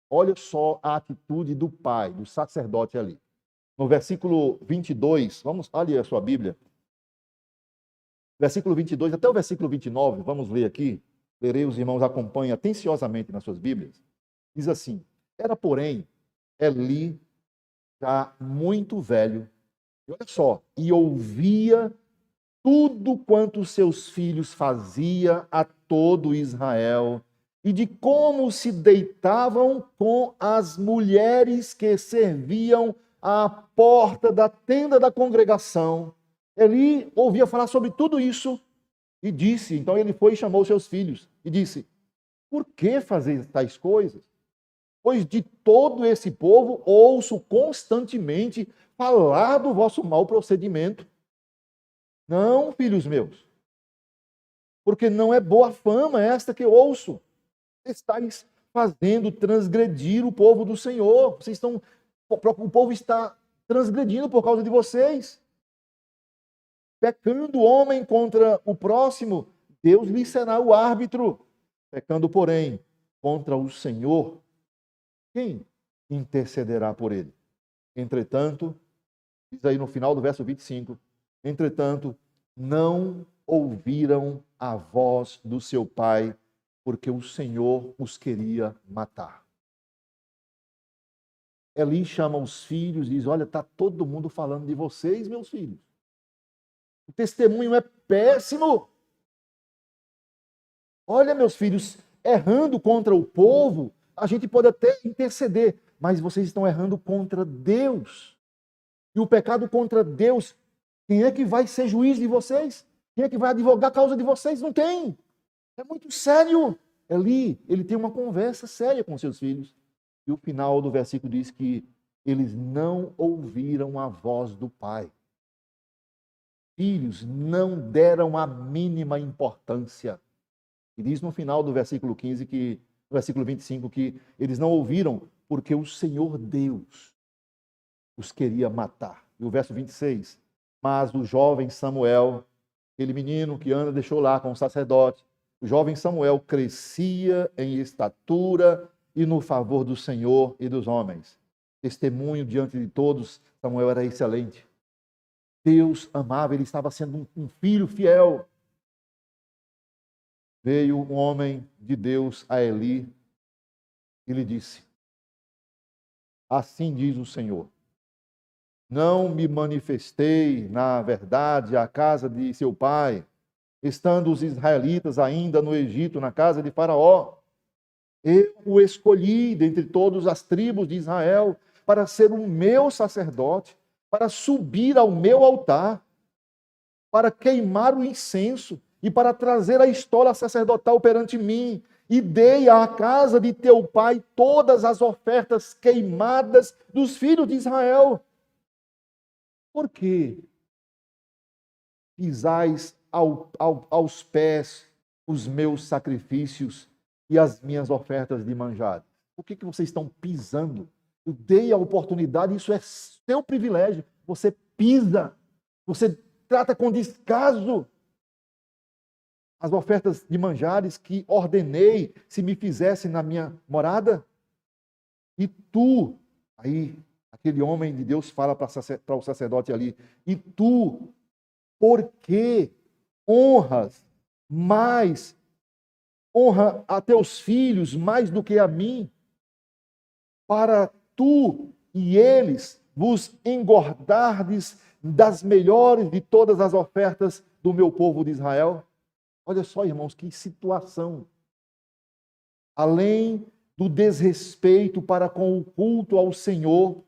Olha só a atitude do pai, do sacerdote ali. No versículo 22, vamos, olha a sua Bíblia. Versículo 22 até o versículo 29, vamos ler aqui. Lerei, os irmãos acompanhem atenciosamente nas suas Bíblias. Diz assim: era, porém, Eli já muito velho, e olha só, e ouvia tudo quanto seus filhos fazia a todo Israel, e de como se deitavam com as mulheres que serviam à porta da tenda da congregação. Eli ouvia falar sobre tudo isso e disse, então ele foi e chamou seus filhos e disse: por que fazer tais coisas? Pois de todo esse povo ouço constantemente falar do vosso mau procedimento. Não, filhos meus, porque não é boa fama esta que ouço. Estáis fazendo transgredir o povo do Senhor. O povo está transgredindo por causa de vocês. Pecando o homem contra o próximo, Deus lhe será o árbitro. Pecando, porém, contra o Senhor, quem intercederá por ele? Entretanto, diz aí no final do verso 25, entretanto, não ouviram a voz do seu pai, porque o Senhor os queria matar. Eli chama os filhos e diz: olha, está todo mundo falando de vocês, meus filhos. O testemunho é péssimo. Olha, meus filhos, errando contra o povo, a gente pode até interceder, mas vocês estão errando contra Deus. E o pecado contra Deus, quem é que vai ser juiz de vocês? Quem é que vai advogar a causa de vocês? Não tem. É muito sério. Eli, ele tem uma conversa séria com seus filhos. E o final do versículo diz que eles não ouviram a voz do pai. Filhos não deram a mínima importância. E diz no final do versículo 15 que, no versículo 25, que eles não ouviram porque o Senhor Deus os queria matar. E o verso 26, mas o jovem Samuel, aquele menino que Ana deixou lá com o sacerdote, o jovem Samuel crescia em estatura e no favor do Senhor e dos homens. Testemunho diante de todos, Samuel era excelente. Deus amava, ele estava sendo um filho fiel. Veio um homem de Deus a Eli e lhe disse: assim diz o Senhor, não me manifestei, na verdade, à casa de seu pai, estando os israelitas ainda no Egito, na casa de Faraó. Eu o escolhi dentre todas as tribos de Israel para ser o meu sacerdote, para subir ao meu altar, para queimar o incenso e para trazer a história sacerdotal perante mim. E dei à casa de teu pai todas as ofertas queimadas dos filhos de Israel. Por que pisais aos pés os meus sacrifícios e as minhas ofertas de manjares? Por que vocês estão pisando? Eu dei a oportunidade, isso é seu privilégio. Você pisa, você trata com descaso as ofertas de manjares que ordenei se me fizesse na minha morada. E tu, aí aquele homem de Deus fala para o sacerdote ali, e tu, por que honra a teus filhos mais do que a mim, para tu e eles vos engordardes das melhores de todas as ofertas do meu povo de Israel? Olha só, irmãos, que situação. Além do desrespeito para com o culto ao Senhor,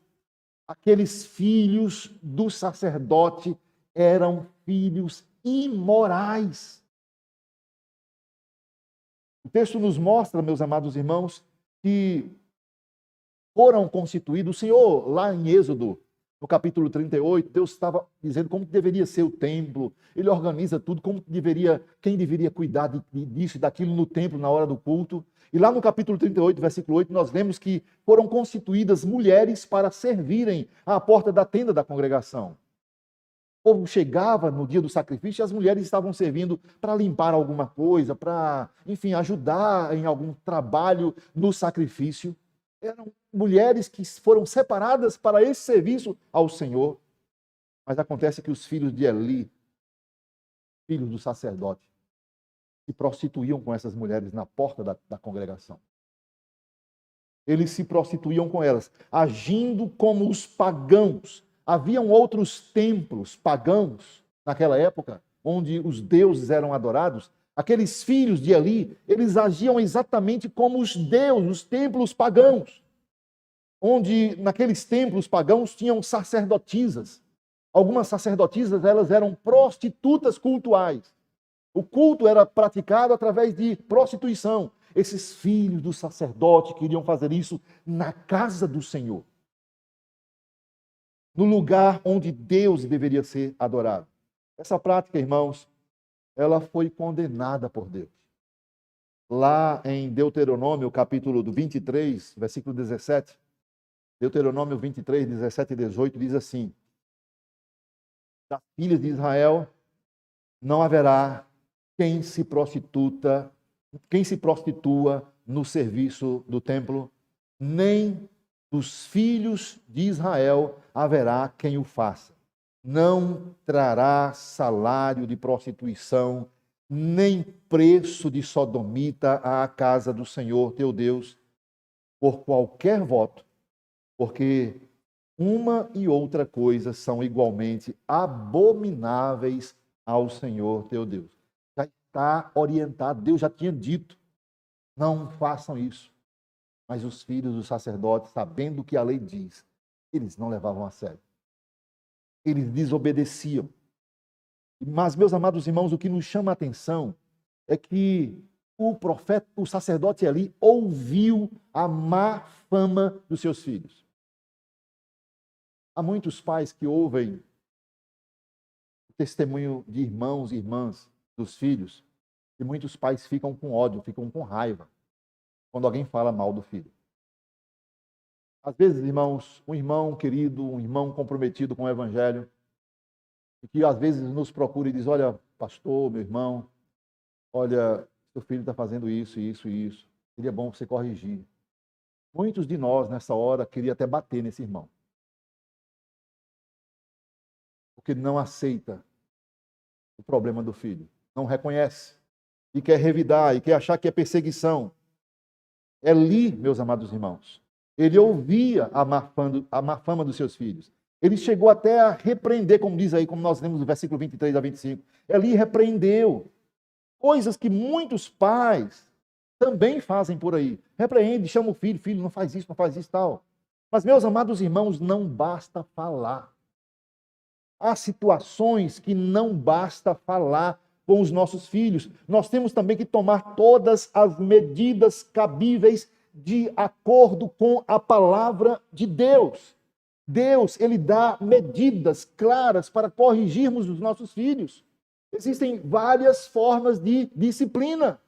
aqueles filhos do sacerdote eram filhos imorais. O texto nos mostra, meus amados irmãos, que foram constituídos, o Senhor, lá em Êxodo, no capítulo 38, Deus estava dizendo como deveria ser o templo, ele organiza tudo, quem deveria cuidar disso e daquilo no templo, na hora do culto. E lá no capítulo 38, versículo 8, nós lemos que foram constituídas mulheres para servirem à porta da tenda da congregação. O povo chegava no dia do sacrifício e as mulheres estavam servindo para limpar alguma coisa, para, enfim, ajudar em algum trabalho no sacrifício. Eram mulheres que foram separadas para esse serviço ao Senhor. Mas acontece que os filhos de Eli, filhos do sacerdote, se prostituíam com essas mulheres na porta da congregação. Eles se prostituíam com elas, agindo como os pagãos. Haviam outros templos pagãos naquela época, onde os deuses eram adorados. Aqueles filhos de Eli, eles agiam exatamente como os deuses, os templos pagãos, onde naqueles templos pagãos tinham sacerdotisas. Algumas sacerdotisas, elas eram prostitutas cultuais. O culto era praticado através de prostituição. Esses filhos do sacerdote queriam fazer isso na casa do Senhor, no lugar onde Deus deveria ser adorado. Essa prática, irmãos, ela foi condenada por Deus. Lá em Deuteronômio, capítulo 23, versículo 17, Deuteronômio 23, 17 e 18, diz assim: das filhas de Israel não haverá quem se prostitua no serviço do templo, nem dos filhos de Israel haverá quem o faça. Não trará salário de prostituição, nem preço de sodomita à casa do Senhor teu Deus, por qualquer voto, porque uma e outra coisa são igualmente abomináveis ao Senhor teu Deus. Já está orientado, Deus já tinha dito, não façam isso. Mas os filhos dos sacerdotes, sabendo o que a lei diz, eles não levavam a sério. Eles desobedeciam. Mas, meus amados irmãos, o que nos chama a atenção é que o profeta, o sacerdote ali, ouviu a má fama dos seus filhos. Há muitos pais que ouvem o testemunho de irmãos e irmãs dos filhos, e muitos pais ficam com ódio, ficam com raiva quando alguém fala mal do filho. Às vezes, irmãos, um irmão querido, um irmão comprometido com o Evangelho, que às vezes nos procura e diz: olha, pastor, meu irmão, olha, seu filho está fazendo isso, isso e isso. Seria bom você corrigir. Muitos de nós, nessa hora, queria até bater nesse irmão. Porque não aceita o problema do filho. Não reconhece. E quer revidar, e quer achar que é perseguição. Eli, meus amados irmãos, ele ouvia a má fama dos seus filhos. Ele chegou até a repreender, como diz aí, como nós lemos no versículo 23 a 25. Eli repreendeu. Coisas que muitos pais também fazem por aí. Repreende, chama o filho, filho, não faz isso, tal. Mas, meus amados irmãos, não basta falar. Há situações que não basta falar com os nossos filhos. Nós temos também que tomar todas as medidas cabíveis de acordo com a palavra de Deus. Deus, ele dá medidas claras para corrigirmos os nossos filhos. Existem várias formas de disciplina.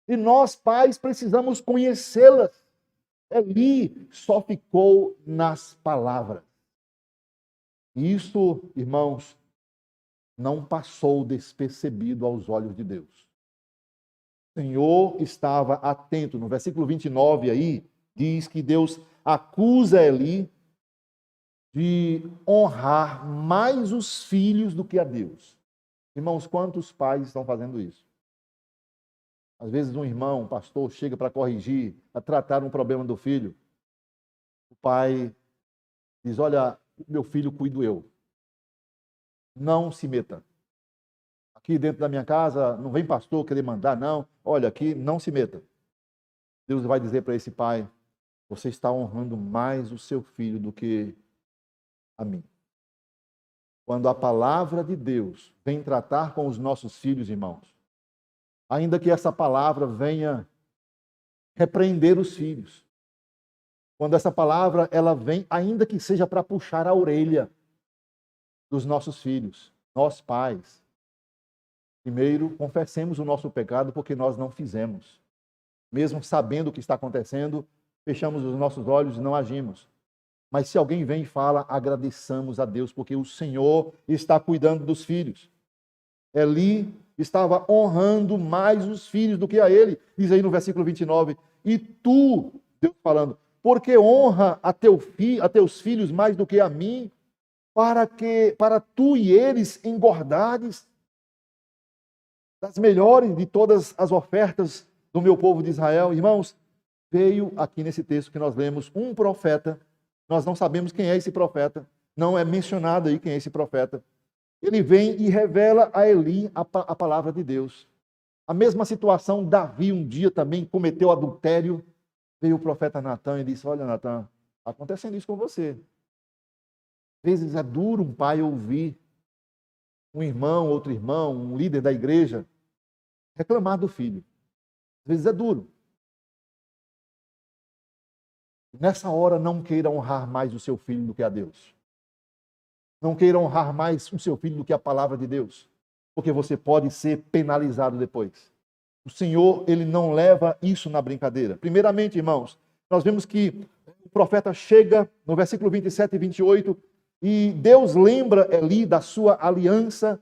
E nós, pais, precisamos conhecê-las. Eli só ficou nas palavras. Isso, irmãos, não passou despercebido aos olhos de Deus. O Senhor estava atento. No versículo 29 aí, diz que Deus acusa Eli de honrar mais os filhos do que a Deus. Irmãos, quantos pais estão fazendo isso? Às vezes um irmão, um pastor, chega para corrigir, para tratar um problema do filho. O pai diz: olha, meu filho cuido eu. Não se meta. Aqui dentro da minha casa, não vem pastor querer mandar, não. Olha, aqui não se meta. Deus vai dizer para esse pai: você está honrando mais o seu filho do que a mim. Quando a palavra de Deus vem tratar com os nossos filhos, irmãos, ainda que essa palavra venha repreender os filhos, quando essa palavra ela vem, ainda que seja para puxar a orelha dos nossos filhos, nós pais, primeiro confessemos o nosso pecado porque nós não fizemos. Mesmo sabendo o que está acontecendo, fechamos os nossos olhos e não agimos. Mas se alguém vem e fala, agradeçamos a Deus, porque o Senhor está cuidando dos filhos. Eli estava honrando mais os filhos do que a ele. Diz aí no versículo 29, e tu, Deus falando, porque honra a teus filhos mais do que a mim, para tu e eles engordares das melhores de todas as ofertas do meu povo de Israel. Irmãos, veio aqui nesse texto que nós lemos um profeta. Nós não sabemos quem é esse profeta. Não é mencionado aí quem é esse profeta. Ele vem e revela a Eli a palavra de Deus. A mesma situação, Davi um dia também cometeu adultério. Veio o profeta Natan e disse: olha, Natan, está acontecendo isso com você. Às vezes é duro um pai ouvir um irmão, outro irmão, um líder da igreja reclamar do filho. Às vezes é duro. Nessa hora, não queira honrar mais o seu filho do que a Deus. Não queira honrar mais o seu filho do que a palavra de Deus, porque você pode ser penalizado depois. O Senhor, ele não leva isso na brincadeira. Primeiramente, irmãos, nós vemos que o profeta chega no versículo 27 e 28 e Deus lembra Eli da sua aliança.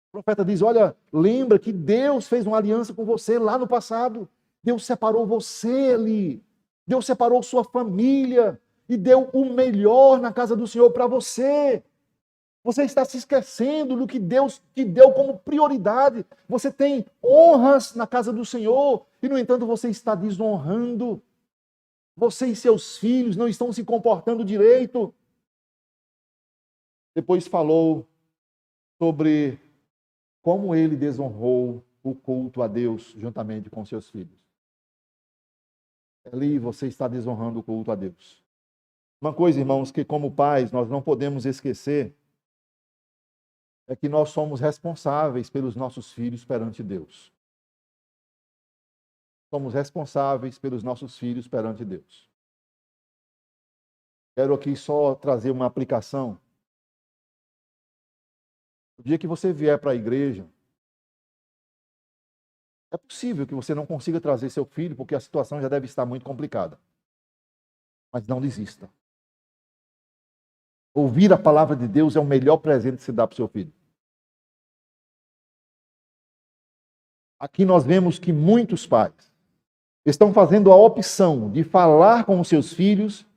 O profeta diz: olha, lembra que Deus fez uma aliança com você lá no passado. Deus separou você, Eli. Deus separou sua família e deu o melhor na casa do Senhor para você. Você está se esquecendo do que Deus te deu como prioridade. Você tem honras na casa do Senhor e, no entanto, você está desonrando. Você e seus filhos não estão se comportando direito. Depois falou sobre como ele desonrou o culto a Deus juntamente com seus filhos. Ali você está desonrando o culto a Deus. Uma coisa, irmãos, que como pais nós não podemos esquecer é que nós somos responsáveis pelos nossos filhos perante Deus. Somos responsáveis pelos nossos filhos perante Deus. Quero aqui só trazer uma aplicação. O dia que você vier para a igreja, é possível que você não consiga trazer seu filho, porque a situação já deve estar muito complicada. Mas não desista. Ouvir a palavra de Deus é o melhor presente que se dá para o seu filho. Aqui nós vemos que muitos pais estão fazendo a opção de falar com os seus filhos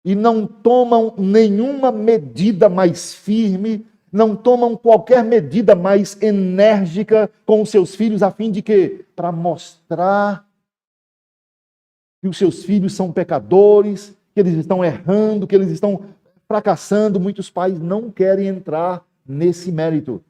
e não tomam nenhuma medida mais firme, não tomam qualquer medida mais enérgica com os seus filhos, a fim de quê? Para mostrar que os seus filhos são pecadores, que eles estão errando, que eles estão fracassando. Muitos pais não querem entrar nesse mérito.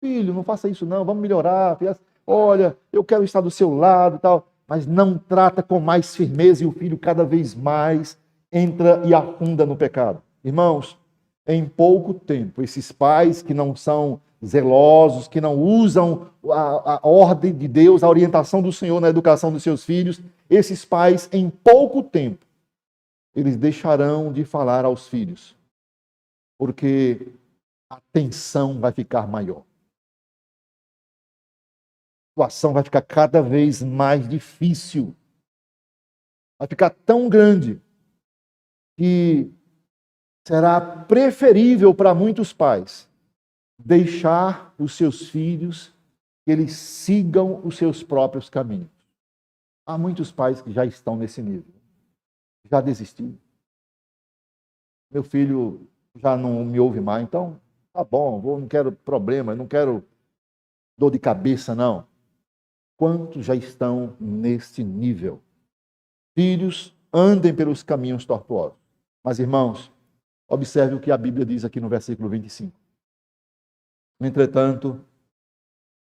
Filho, não faça isso não, vamos melhorar. Olha, eu quero estar do seu lado e tal. Mas não trata com mais firmeza e o filho cada vez mais entra e afunda no pecado. Irmãos, em pouco tempo, esses pais que não são zelosos, que não usam a ordem de Deus, a orientação do Senhor na educação dos seus filhos, esses pais, em pouco tempo, eles deixarão de falar aos filhos, porque a tensão vai ficar maior. A situação vai ficar cada vez mais difícil. Vai ficar tão grande que será preferível para muitos pais deixar os seus filhos que eles sigam os seus próprios caminhos. Há muitos pais que já estão nesse nível. Já desistiram. Meu filho já não me ouve mais, então tá bom, não quero problema, não quero dor de cabeça, não. Quantos já estão neste nível? Filhos, andem pelos caminhos tortuosos. Mas, irmãos, observe o que a Bíblia diz aqui no versículo 25. Entretanto,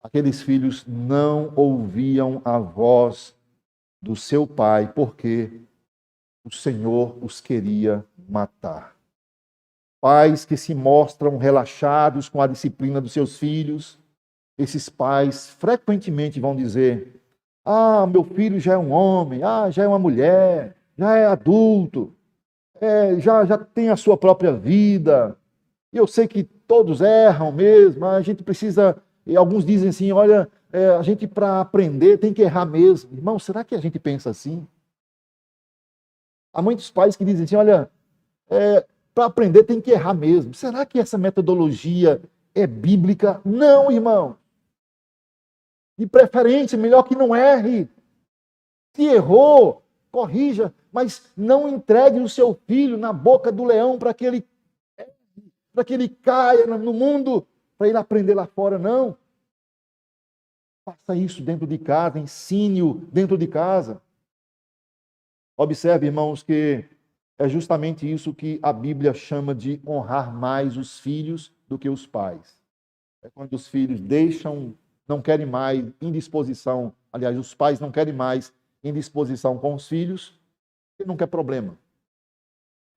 aqueles filhos não ouviam a voz do seu pai, porque o Senhor os queria matar. Pais que se mostram relaxados com a disciplina dos seus filhos, esses pais frequentemente vão dizer: ah, meu filho já é um homem, ah, já é uma mulher, já é adulto, já tem a sua própria vida. E eu sei que todos erram mesmo, a gente precisa. E alguns dizem assim: olha, a gente para aprender tem que errar mesmo. Irmão, será que a gente pensa assim? Há muitos pais que dizem assim: olha, para aprender tem que errar mesmo. Será que essa metodologia é bíblica? Não, irmão. De preferência, melhor que não erre. Se errou, corrija, mas não entregue o seu filho na boca do leão para que ele caia no mundo, para ele aprender lá fora, não. Faça isso dentro de casa, ensine-o dentro de casa. Observe, irmãos, que é justamente isso que a Bíblia chama de honrar mais os filhos do que os pais. É quando os filhos não querem mais indisposição, aliás, os pais não querem mais indisposição com os filhos, e não quer problema.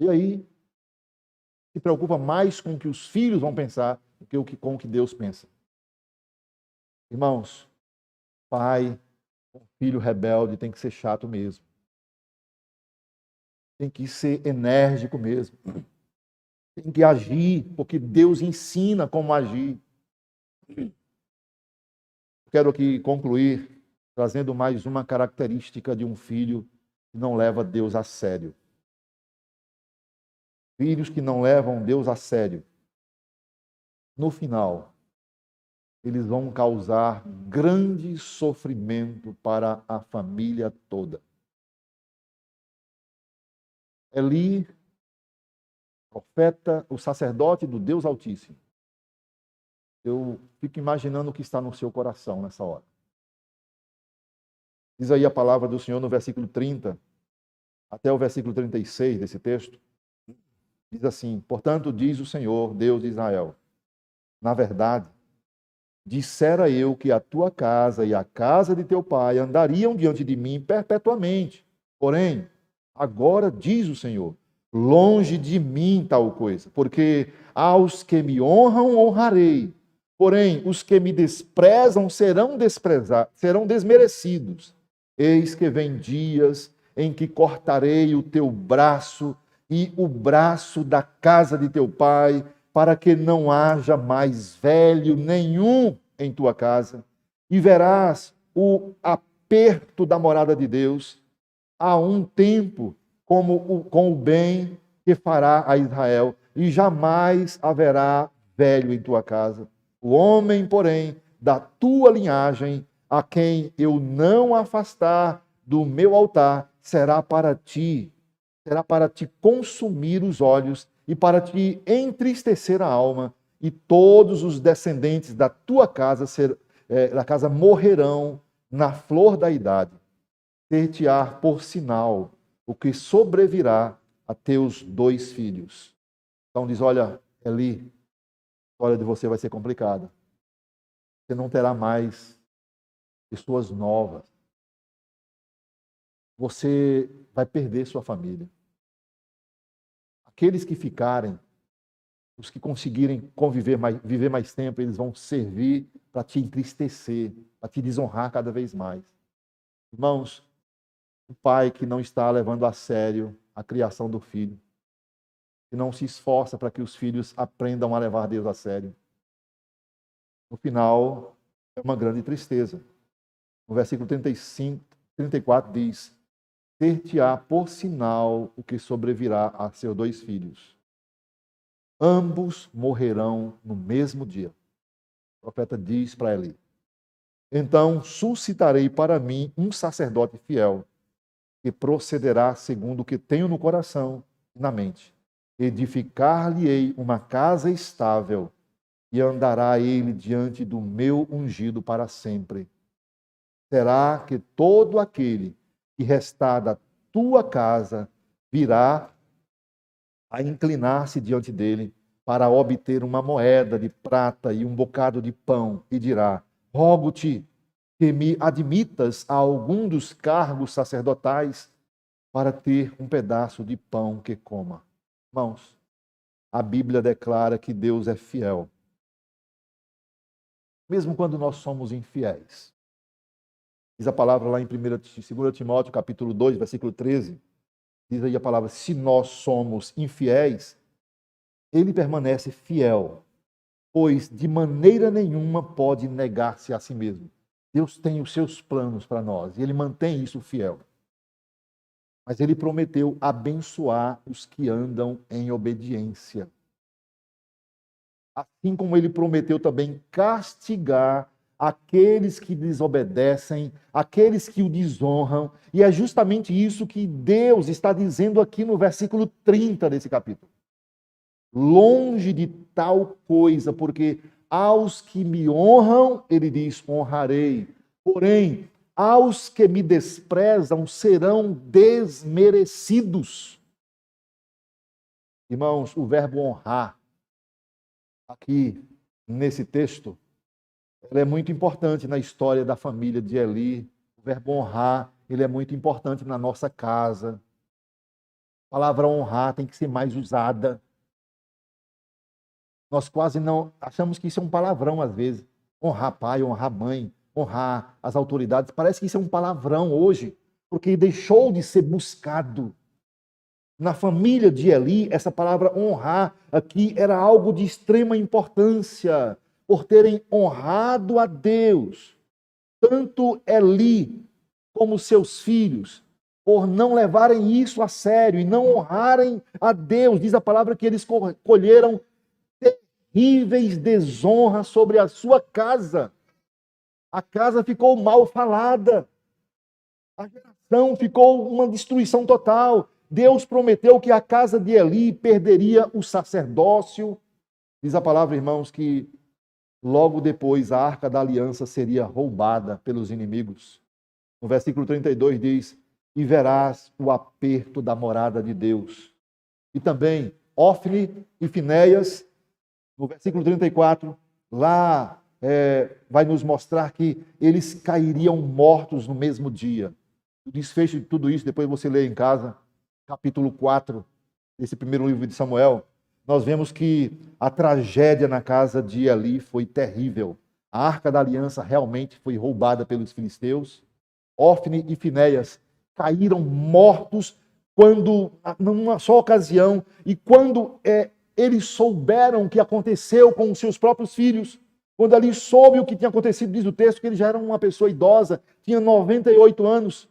E aí, se preocupa mais com o que os filhos vão pensar do que com o que Deus pensa. Irmãos, pai com filho rebelde tem que ser chato mesmo. Tem que ser enérgico mesmo. Tem que agir, porque Deus ensina como agir. Quero aqui concluir trazendo mais uma característica de um filho que não leva Deus a sério. Filhos que não levam Deus a sério, no final, eles vão causar grande sofrimento para a família toda. Eli, profeta, o sacerdote do Deus Altíssimo. Eu fico imaginando o que está no seu coração nessa hora. Diz aí a palavra do Senhor no versículo 30, até o versículo 36 desse texto. Diz assim: portanto, diz o Senhor, Deus de Israel, na verdade, dissera eu que a tua casa e a casa de teu pai andariam diante de mim perpetuamente. Porém, agora diz o Senhor, longe de mim tal coisa, porque aos que me honram, honrarei. Porém, os que me desprezam serão desmerecidos. Eis que vem dias em que cortarei o teu braço e o braço da casa de teu pai, para que não haja mais velho nenhum em tua casa, e verás o aperto da morada de Deus há um tempo com o bem que fará a Israel, e jamais haverá velho em tua casa. O homem, porém, da tua linhagem, a quem eu não afastar do meu altar, será para te consumir os olhos e para te entristecer a alma, e todos os descendentes da tua casa, morrerão na flor da idade. Ter-te-á por sinal o que sobrevirá a teus 2 filhos. Então diz: olha, Eli, a história de você vai ser complicada. Você não terá mais pessoas novas. Você vai perder sua família. Aqueles que ficarem, os que conseguirem viver mais tempo, eles vão servir para te entristecer, para te desonrar cada vez mais. Irmãos, o pai que não está levando a sério a criação do filho, que não se esforça para que os filhos aprendam a levar Deus a sério, no final é uma grande tristeza. No versículo 35, 34 diz: ter-te-á por sinal o que sobrevirá a seus 2 filhos. Ambos morrerão no mesmo dia. O profeta diz para Eli: então suscitarei para mim um sacerdote fiel, que procederá segundo o que tenho no coração e na mente. Edificar-lhe-ei uma casa estável, e andará ele diante do meu ungido para sempre. Será que todo aquele que restar da tua casa virá a inclinar-se diante dele para obter uma moeda de prata e um bocado de pão, e dirá: rogo-te, que me admitas a algum dos cargos sacerdotais para ter um pedaço de pão que coma. Irmãos, a Bíblia declara que Deus é fiel, mesmo quando nós somos infiéis. Diz a palavra lá em 2 Timóteo, capítulo 2, versículo 13, diz aí a palavra, se nós somos infiéis, ele permanece fiel, pois de maneira nenhuma pode negar-se a si mesmo. Deus tem os seus planos para nós e ele mantém isso fiel. Mas ele prometeu abençoar os que andam em obediência. Assim como ele prometeu também castigar aqueles que desobedecem, aqueles que o desonram. E é justamente isso que Deus está dizendo aqui no versículo 30 desse capítulo. Longe de tal coisa, porque aos que me honram, ele diz, honrarei. Porém, aos que me desprezam serão desmerecidos. Irmãos, o verbo honrar, aqui nesse texto, ele é muito importante na história da família de Eli. O verbo honrar, ele é muito importante na nossa casa. A palavra honrar tem que ser mais usada. Nós quase não achamos que isso é um palavrão às vezes. Honrar pai, honrar mãe, honrar as autoridades. Parece que isso é um palavrão hoje, porque deixou de ser buscado. Na família de Eli, essa palavra honrar aqui era algo de extrema importância, por terem honrado a Deus. Tanto Eli como seus filhos, por não levarem isso a sério e não honrarem a Deus. Diz a palavra que eles colheram terríveis desonras sobre a sua casa. A casa ficou mal falada. A geração ficou uma destruição total. Deus prometeu que a casa de Eli perderia o sacerdócio. Diz a palavra, irmãos, que logo depois a arca da aliança seria roubada pelos inimigos. No versículo 32 diz, e verás o aperto da morada de Deus. E também Ofni e Finéias, no versículo 34, lá vai nos mostrar que eles cairiam mortos no mesmo dia. O desfecho de tudo isso, depois você lê em casa, capítulo 4, desse primeiro livro de Samuel, nós vemos que a tragédia na casa de Eli foi terrível. A arca da aliança realmente foi roubada pelos filisteus. Ofni e Finéias caíram mortos quando, numa só ocasião, e quando eles souberam o que aconteceu com os seus próprios filhos, quando Eli soube o que tinha acontecido, diz o texto que ele já era uma pessoa idosa, tinha 98 anos.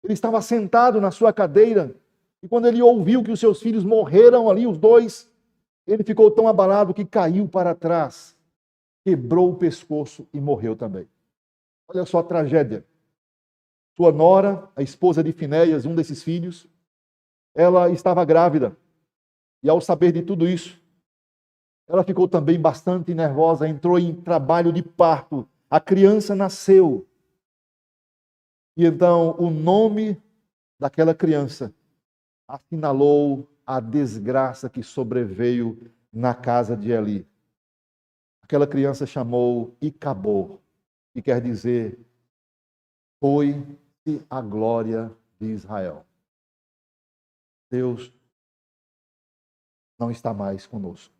Ele estava sentado na sua cadeira, e quando ele ouviu que os seus filhos morreram ali, os dois, ele ficou tão abalado que caiu para trás, quebrou o pescoço e morreu também. Olha só a tragédia. Sua nora, a esposa de Finéias, um desses filhos, ela estava grávida. E ao saber de tudo isso, ela ficou também bastante nervosa, entrou em trabalho de parto. A criança nasceu. E então o nome daquela criança assinalou a desgraça que sobreveio na casa de Eli. Aquela criança chamou Icabor, que quer dizer, foi-se a glória de Israel. Deus não está mais conosco.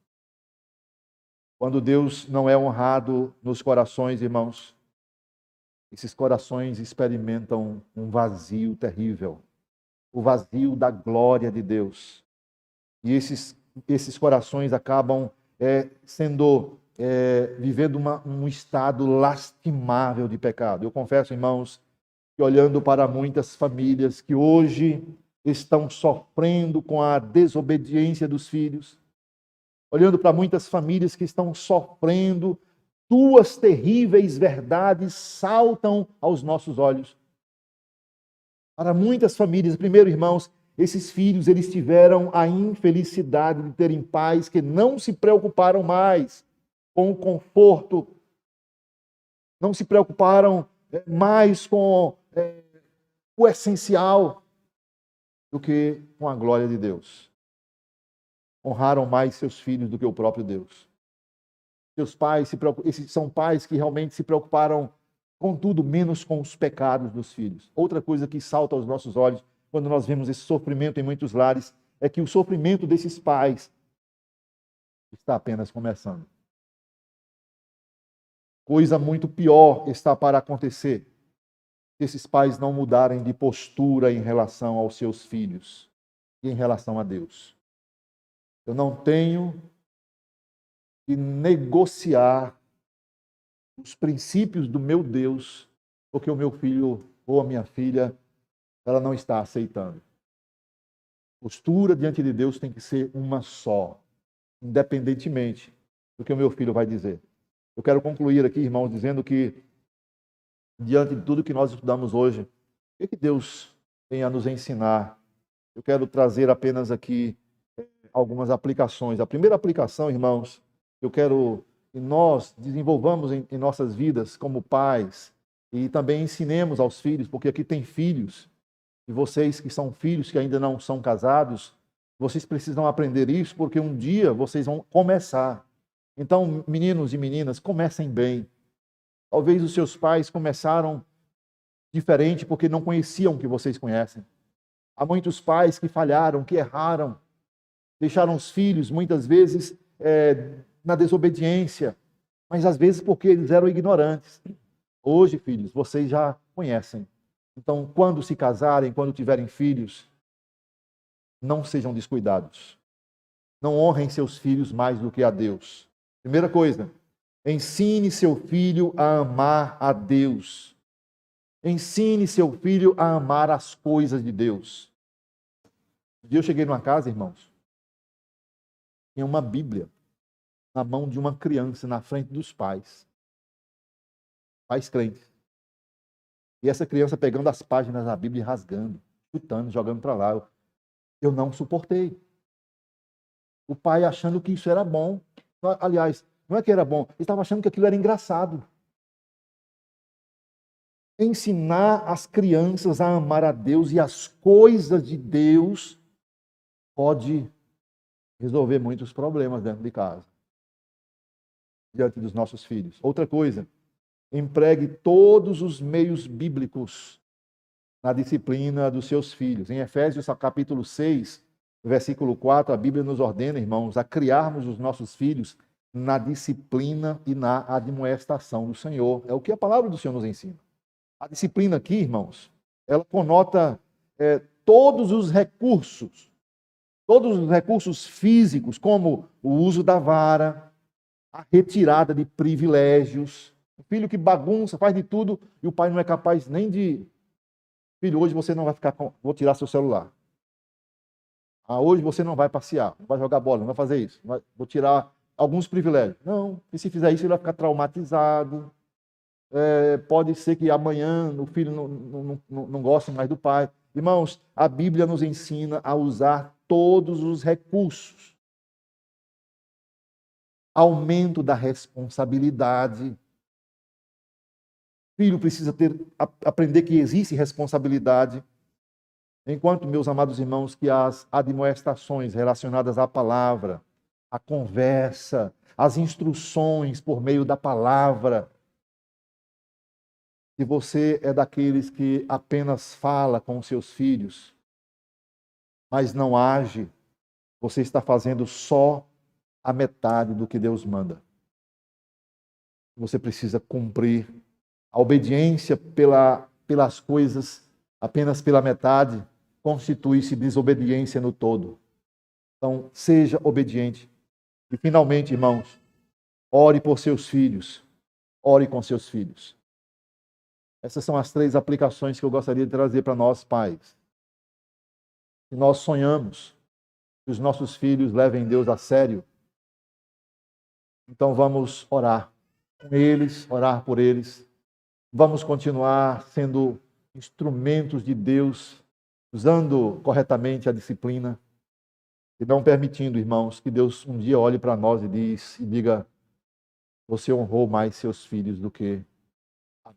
Quando Deus não é honrado nos corações, irmãos, esses corações experimentam um vazio terrível, o vazio da glória de Deus. E esses corações acabam vivendo um estado lastimável de pecado. Eu confesso, irmãos, que olhando para muitas famílias que hoje estão sofrendo com a desobediência dos filhos, olhando para muitas famílias que estão sofrendo, duas terríveis verdades saltam aos nossos olhos. Para muitas famílias, primeiro, irmãos, esses filhos, eles tiveram a infelicidade de terem pais que não se preocuparam mais com o conforto, não se preocuparam mais com o essencial do que com a glória de Deus. Honraram mais seus filhos do que o próprio Deus. Seus pais esses são pais que realmente se preocuparam contudo, menos com os pecados dos filhos. Outra coisa que salta aos nossos olhos quando nós vemos esse sofrimento em muitos lares é que o sofrimento desses pais está apenas começando. Coisa muito pior está para acontecer se esses pais não mudarem de postura em relação aos seus filhos e em relação a Deus. Eu não tenho que negociar os princípios do meu Deus, porque o meu filho ou a minha filha, ela não está aceitando. Postura diante de Deus tem que ser uma só, independentemente do que o meu filho vai dizer. Eu quero concluir aqui, irmãos, dizendo que, diante de tudo que nós estudamos hoje, o que Deus tem a nos ensinar? Eu quero trazer apenas aqui algumas aplicações. A primeira aplicação, irmãos, eu quero que nós desenvolvamos em nossas vidas como pais e também ensinemos aos filhos, porque aqui tem filhos, e vocês que são filhos que ainda não são casados, vocês precisam aprender isso, porque um dia vocês vão começar. Então, meninos e meninas, comecem bem. Talvez os seus pais começaram diferente porque não conheciam o que vocês conhecem. Há muitos pais que falharam, que erraram, deixaram os filhos, muitas vezes, na desobediência, mas às vezes porque eles eram ignorantes. Hoje, filhos, vocês já conhecem. Então, quando se casarem, quando tiverem filhos, não sejam descuidados. Não honrem seus filhos mais do que a Deus. Primeira coisa, ensine seu filho a amar a Deus. Ensine seu filho a amar as coisas de Deus. Um dia eu cheguei numa casa, irmãos, tinha uma Bíblia na mão de uma criança, na frente dos pais. Pais crentes. E essa criança pegando as páginas da Bíblia e rasgando, chutando, jogando para lá. Eu não suportei. O pai achando que isso era bom. Aliás, não é que era bom, ele estava achando que aquilo era engraçado. Ensinar as crianças a amar a Deus e as coisas de Deus pode resolver muitos problemas dentro de casa, diante dos nossos filhos. Outra coisa, empregue todos os meios bíblicos na disciplina dos seus filhos. Em Efésios capítulo 6, versículo 4, a Bíblia nos ordena, irmãos, a criarmos os nossos filhos na disciplina e na admoestação do Senhor. É o que a palavra do Senhor nos ensina. A disciplina aqui, irmãos, ela conota todos os recursos físicos, como o uso da vara, a retirada de privilégios. O filho que bagunça, faz de tudo, e o pai não é capaz nem de... Filho, hoje você não vai ficar com... Vou tirar seu celular. Hoje você não vai passear, não vai jogar bola, não vai fazer isso. Vou tirar alguns privilégios. Não, e se fizer isso, ele vai ficar traumatizado. Pode ser que amanhã o filho não goste mais do pai. Irmãos, a Bíblia nos ensina a usar todos os recursos. Aumento da responsabilidade. O filho precisa aprender que existe responsabilidade. Enquanto, meus amados irmãos, que as admoestações relacionadas à palavra, à conversa, as instruções por meio da palavra, se você é daqueles que apenas fala com os seus filhos, mas não age, você está fazendo só a metade do que Deus manda. Você precisa cumprir. A obediência pelas coisas, apenas pela metade, constitui-se desobediência no todo. Então, seja obediente. E, finalmente, irmãos, ore por seus filhos. Ore com seus filhos. Essas são as 3 aplicações que eu gostaria de trazer para nós, pais. Se nós sonhamos que os nossos filhos levem Deus a sério, então vamos orar com eles, orar por eles. Vamos continuar sendo instrumentos de Deus, usando corretamente a disciplina e não permitindo, irmãos, que Deus um dia olhe para nós e diga: você honrou mais seus filhos do que a mim.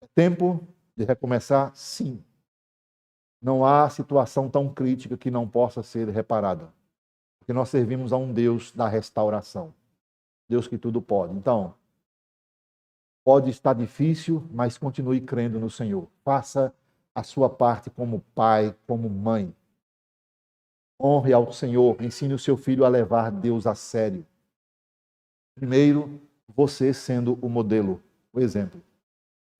É tempo de recomeçar? Sim. Não há situação tão crítica que não possa ser reparada, porque nós servimos a um Deus da restauração, Deus que tudo pode. Então, Pode estar difícil, mas continue crendo no Senhor. Faça a sua parte como pai, como mãe. Honre ao Senhor, ensine o seu filho a levar Deus a sério. Primeiro, você sendo o modelo, o exemplo.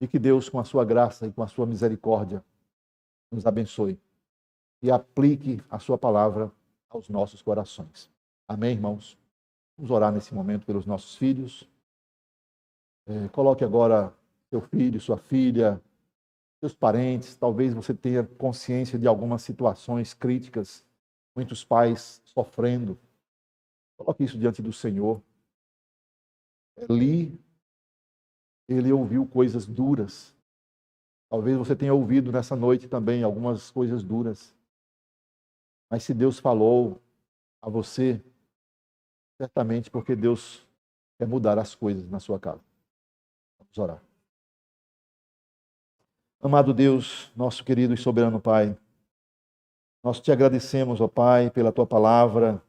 E que Deus, com a sua graça e com a sua misericórdia, nos abençoe e aplique a sua palavra aos nossos corações. Amém, irmãos? Vamos orar nesse momento pelos nossos filhos. Coloque agora seu filho, sua filha, seus parentes. Talvez você tenha consciência de algumas situações críticas, muitos pais sofrendo. Coloque isso diante do Senhor. Eli, ele ouviu coisas duras. Talvez você tenha ouvido nessa noite também algumas coisas duras. Mas se Deus falou a você, certamente porque Deus quer mudar as coisas na sua casa. Vamos orar. Amado Deus, nosso querido e soberano Pai, nós te agradecemos, ó Pai, pela tua palavra.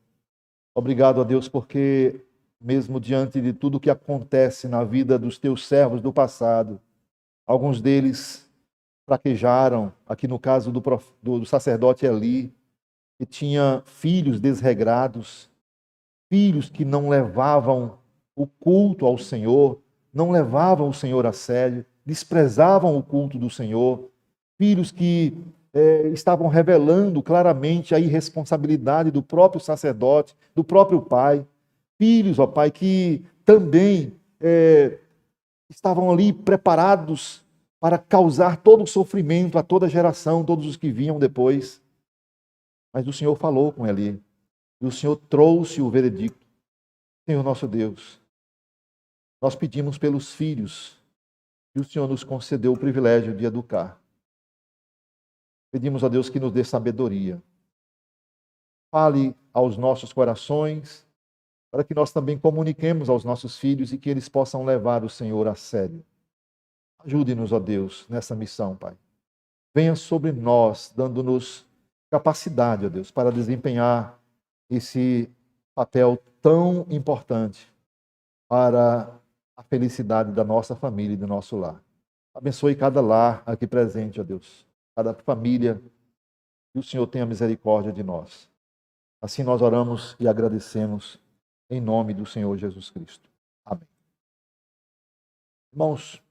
Obrigado a Deus porque, mesmo diante de tudo que acontece na vida dos teus servos do passado, alguns deles fraquejaram, aqui no caso do sacerdote Eli, que tinha filhos desregrados, filhos que não levavam o culto ao Senhor, não levavam o Senhor a sério, desprezavam o culto do Senhor, filhos que estavam revelando claramente a irresponsabilidade do próprio sacerdote, do próprio pai, filhos, ó Pai, que também estavam ali preparados para causar todo o sofrimento a toda geração, todos os que vinham depois. Mas o Senhor falou com Eli, e o Senhor trouxe o veredicto. Senhor nosso Deus, nós pedimos pelos filhos, e o Senhor nos concedeu o privilégio de educar. Pedimos a Deus que nos dê sabedoria. Fale aos nossos corações, para que nós também comuniquemos aos nossos filhos e que eles possam levar o Senhor a sério. Ajude-nos, ó Deus, nessa missão, Pai. Venha sobre nós, dando-nos capacidade, ó Deus, para desempenhar esse papel tão importante para a felicidade da nossa família e do nosso lar. Abençoe cada lar aqui presente, ó Deus, cada família, que o Senhor tenha misericórdia de nós. Assim nós oramos e agradecemos em nome do Senhor Jesus Cristo. Amém. Irmãos,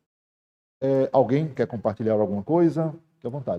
alguém quer compartilhar alguma coisa? Fique à vontade.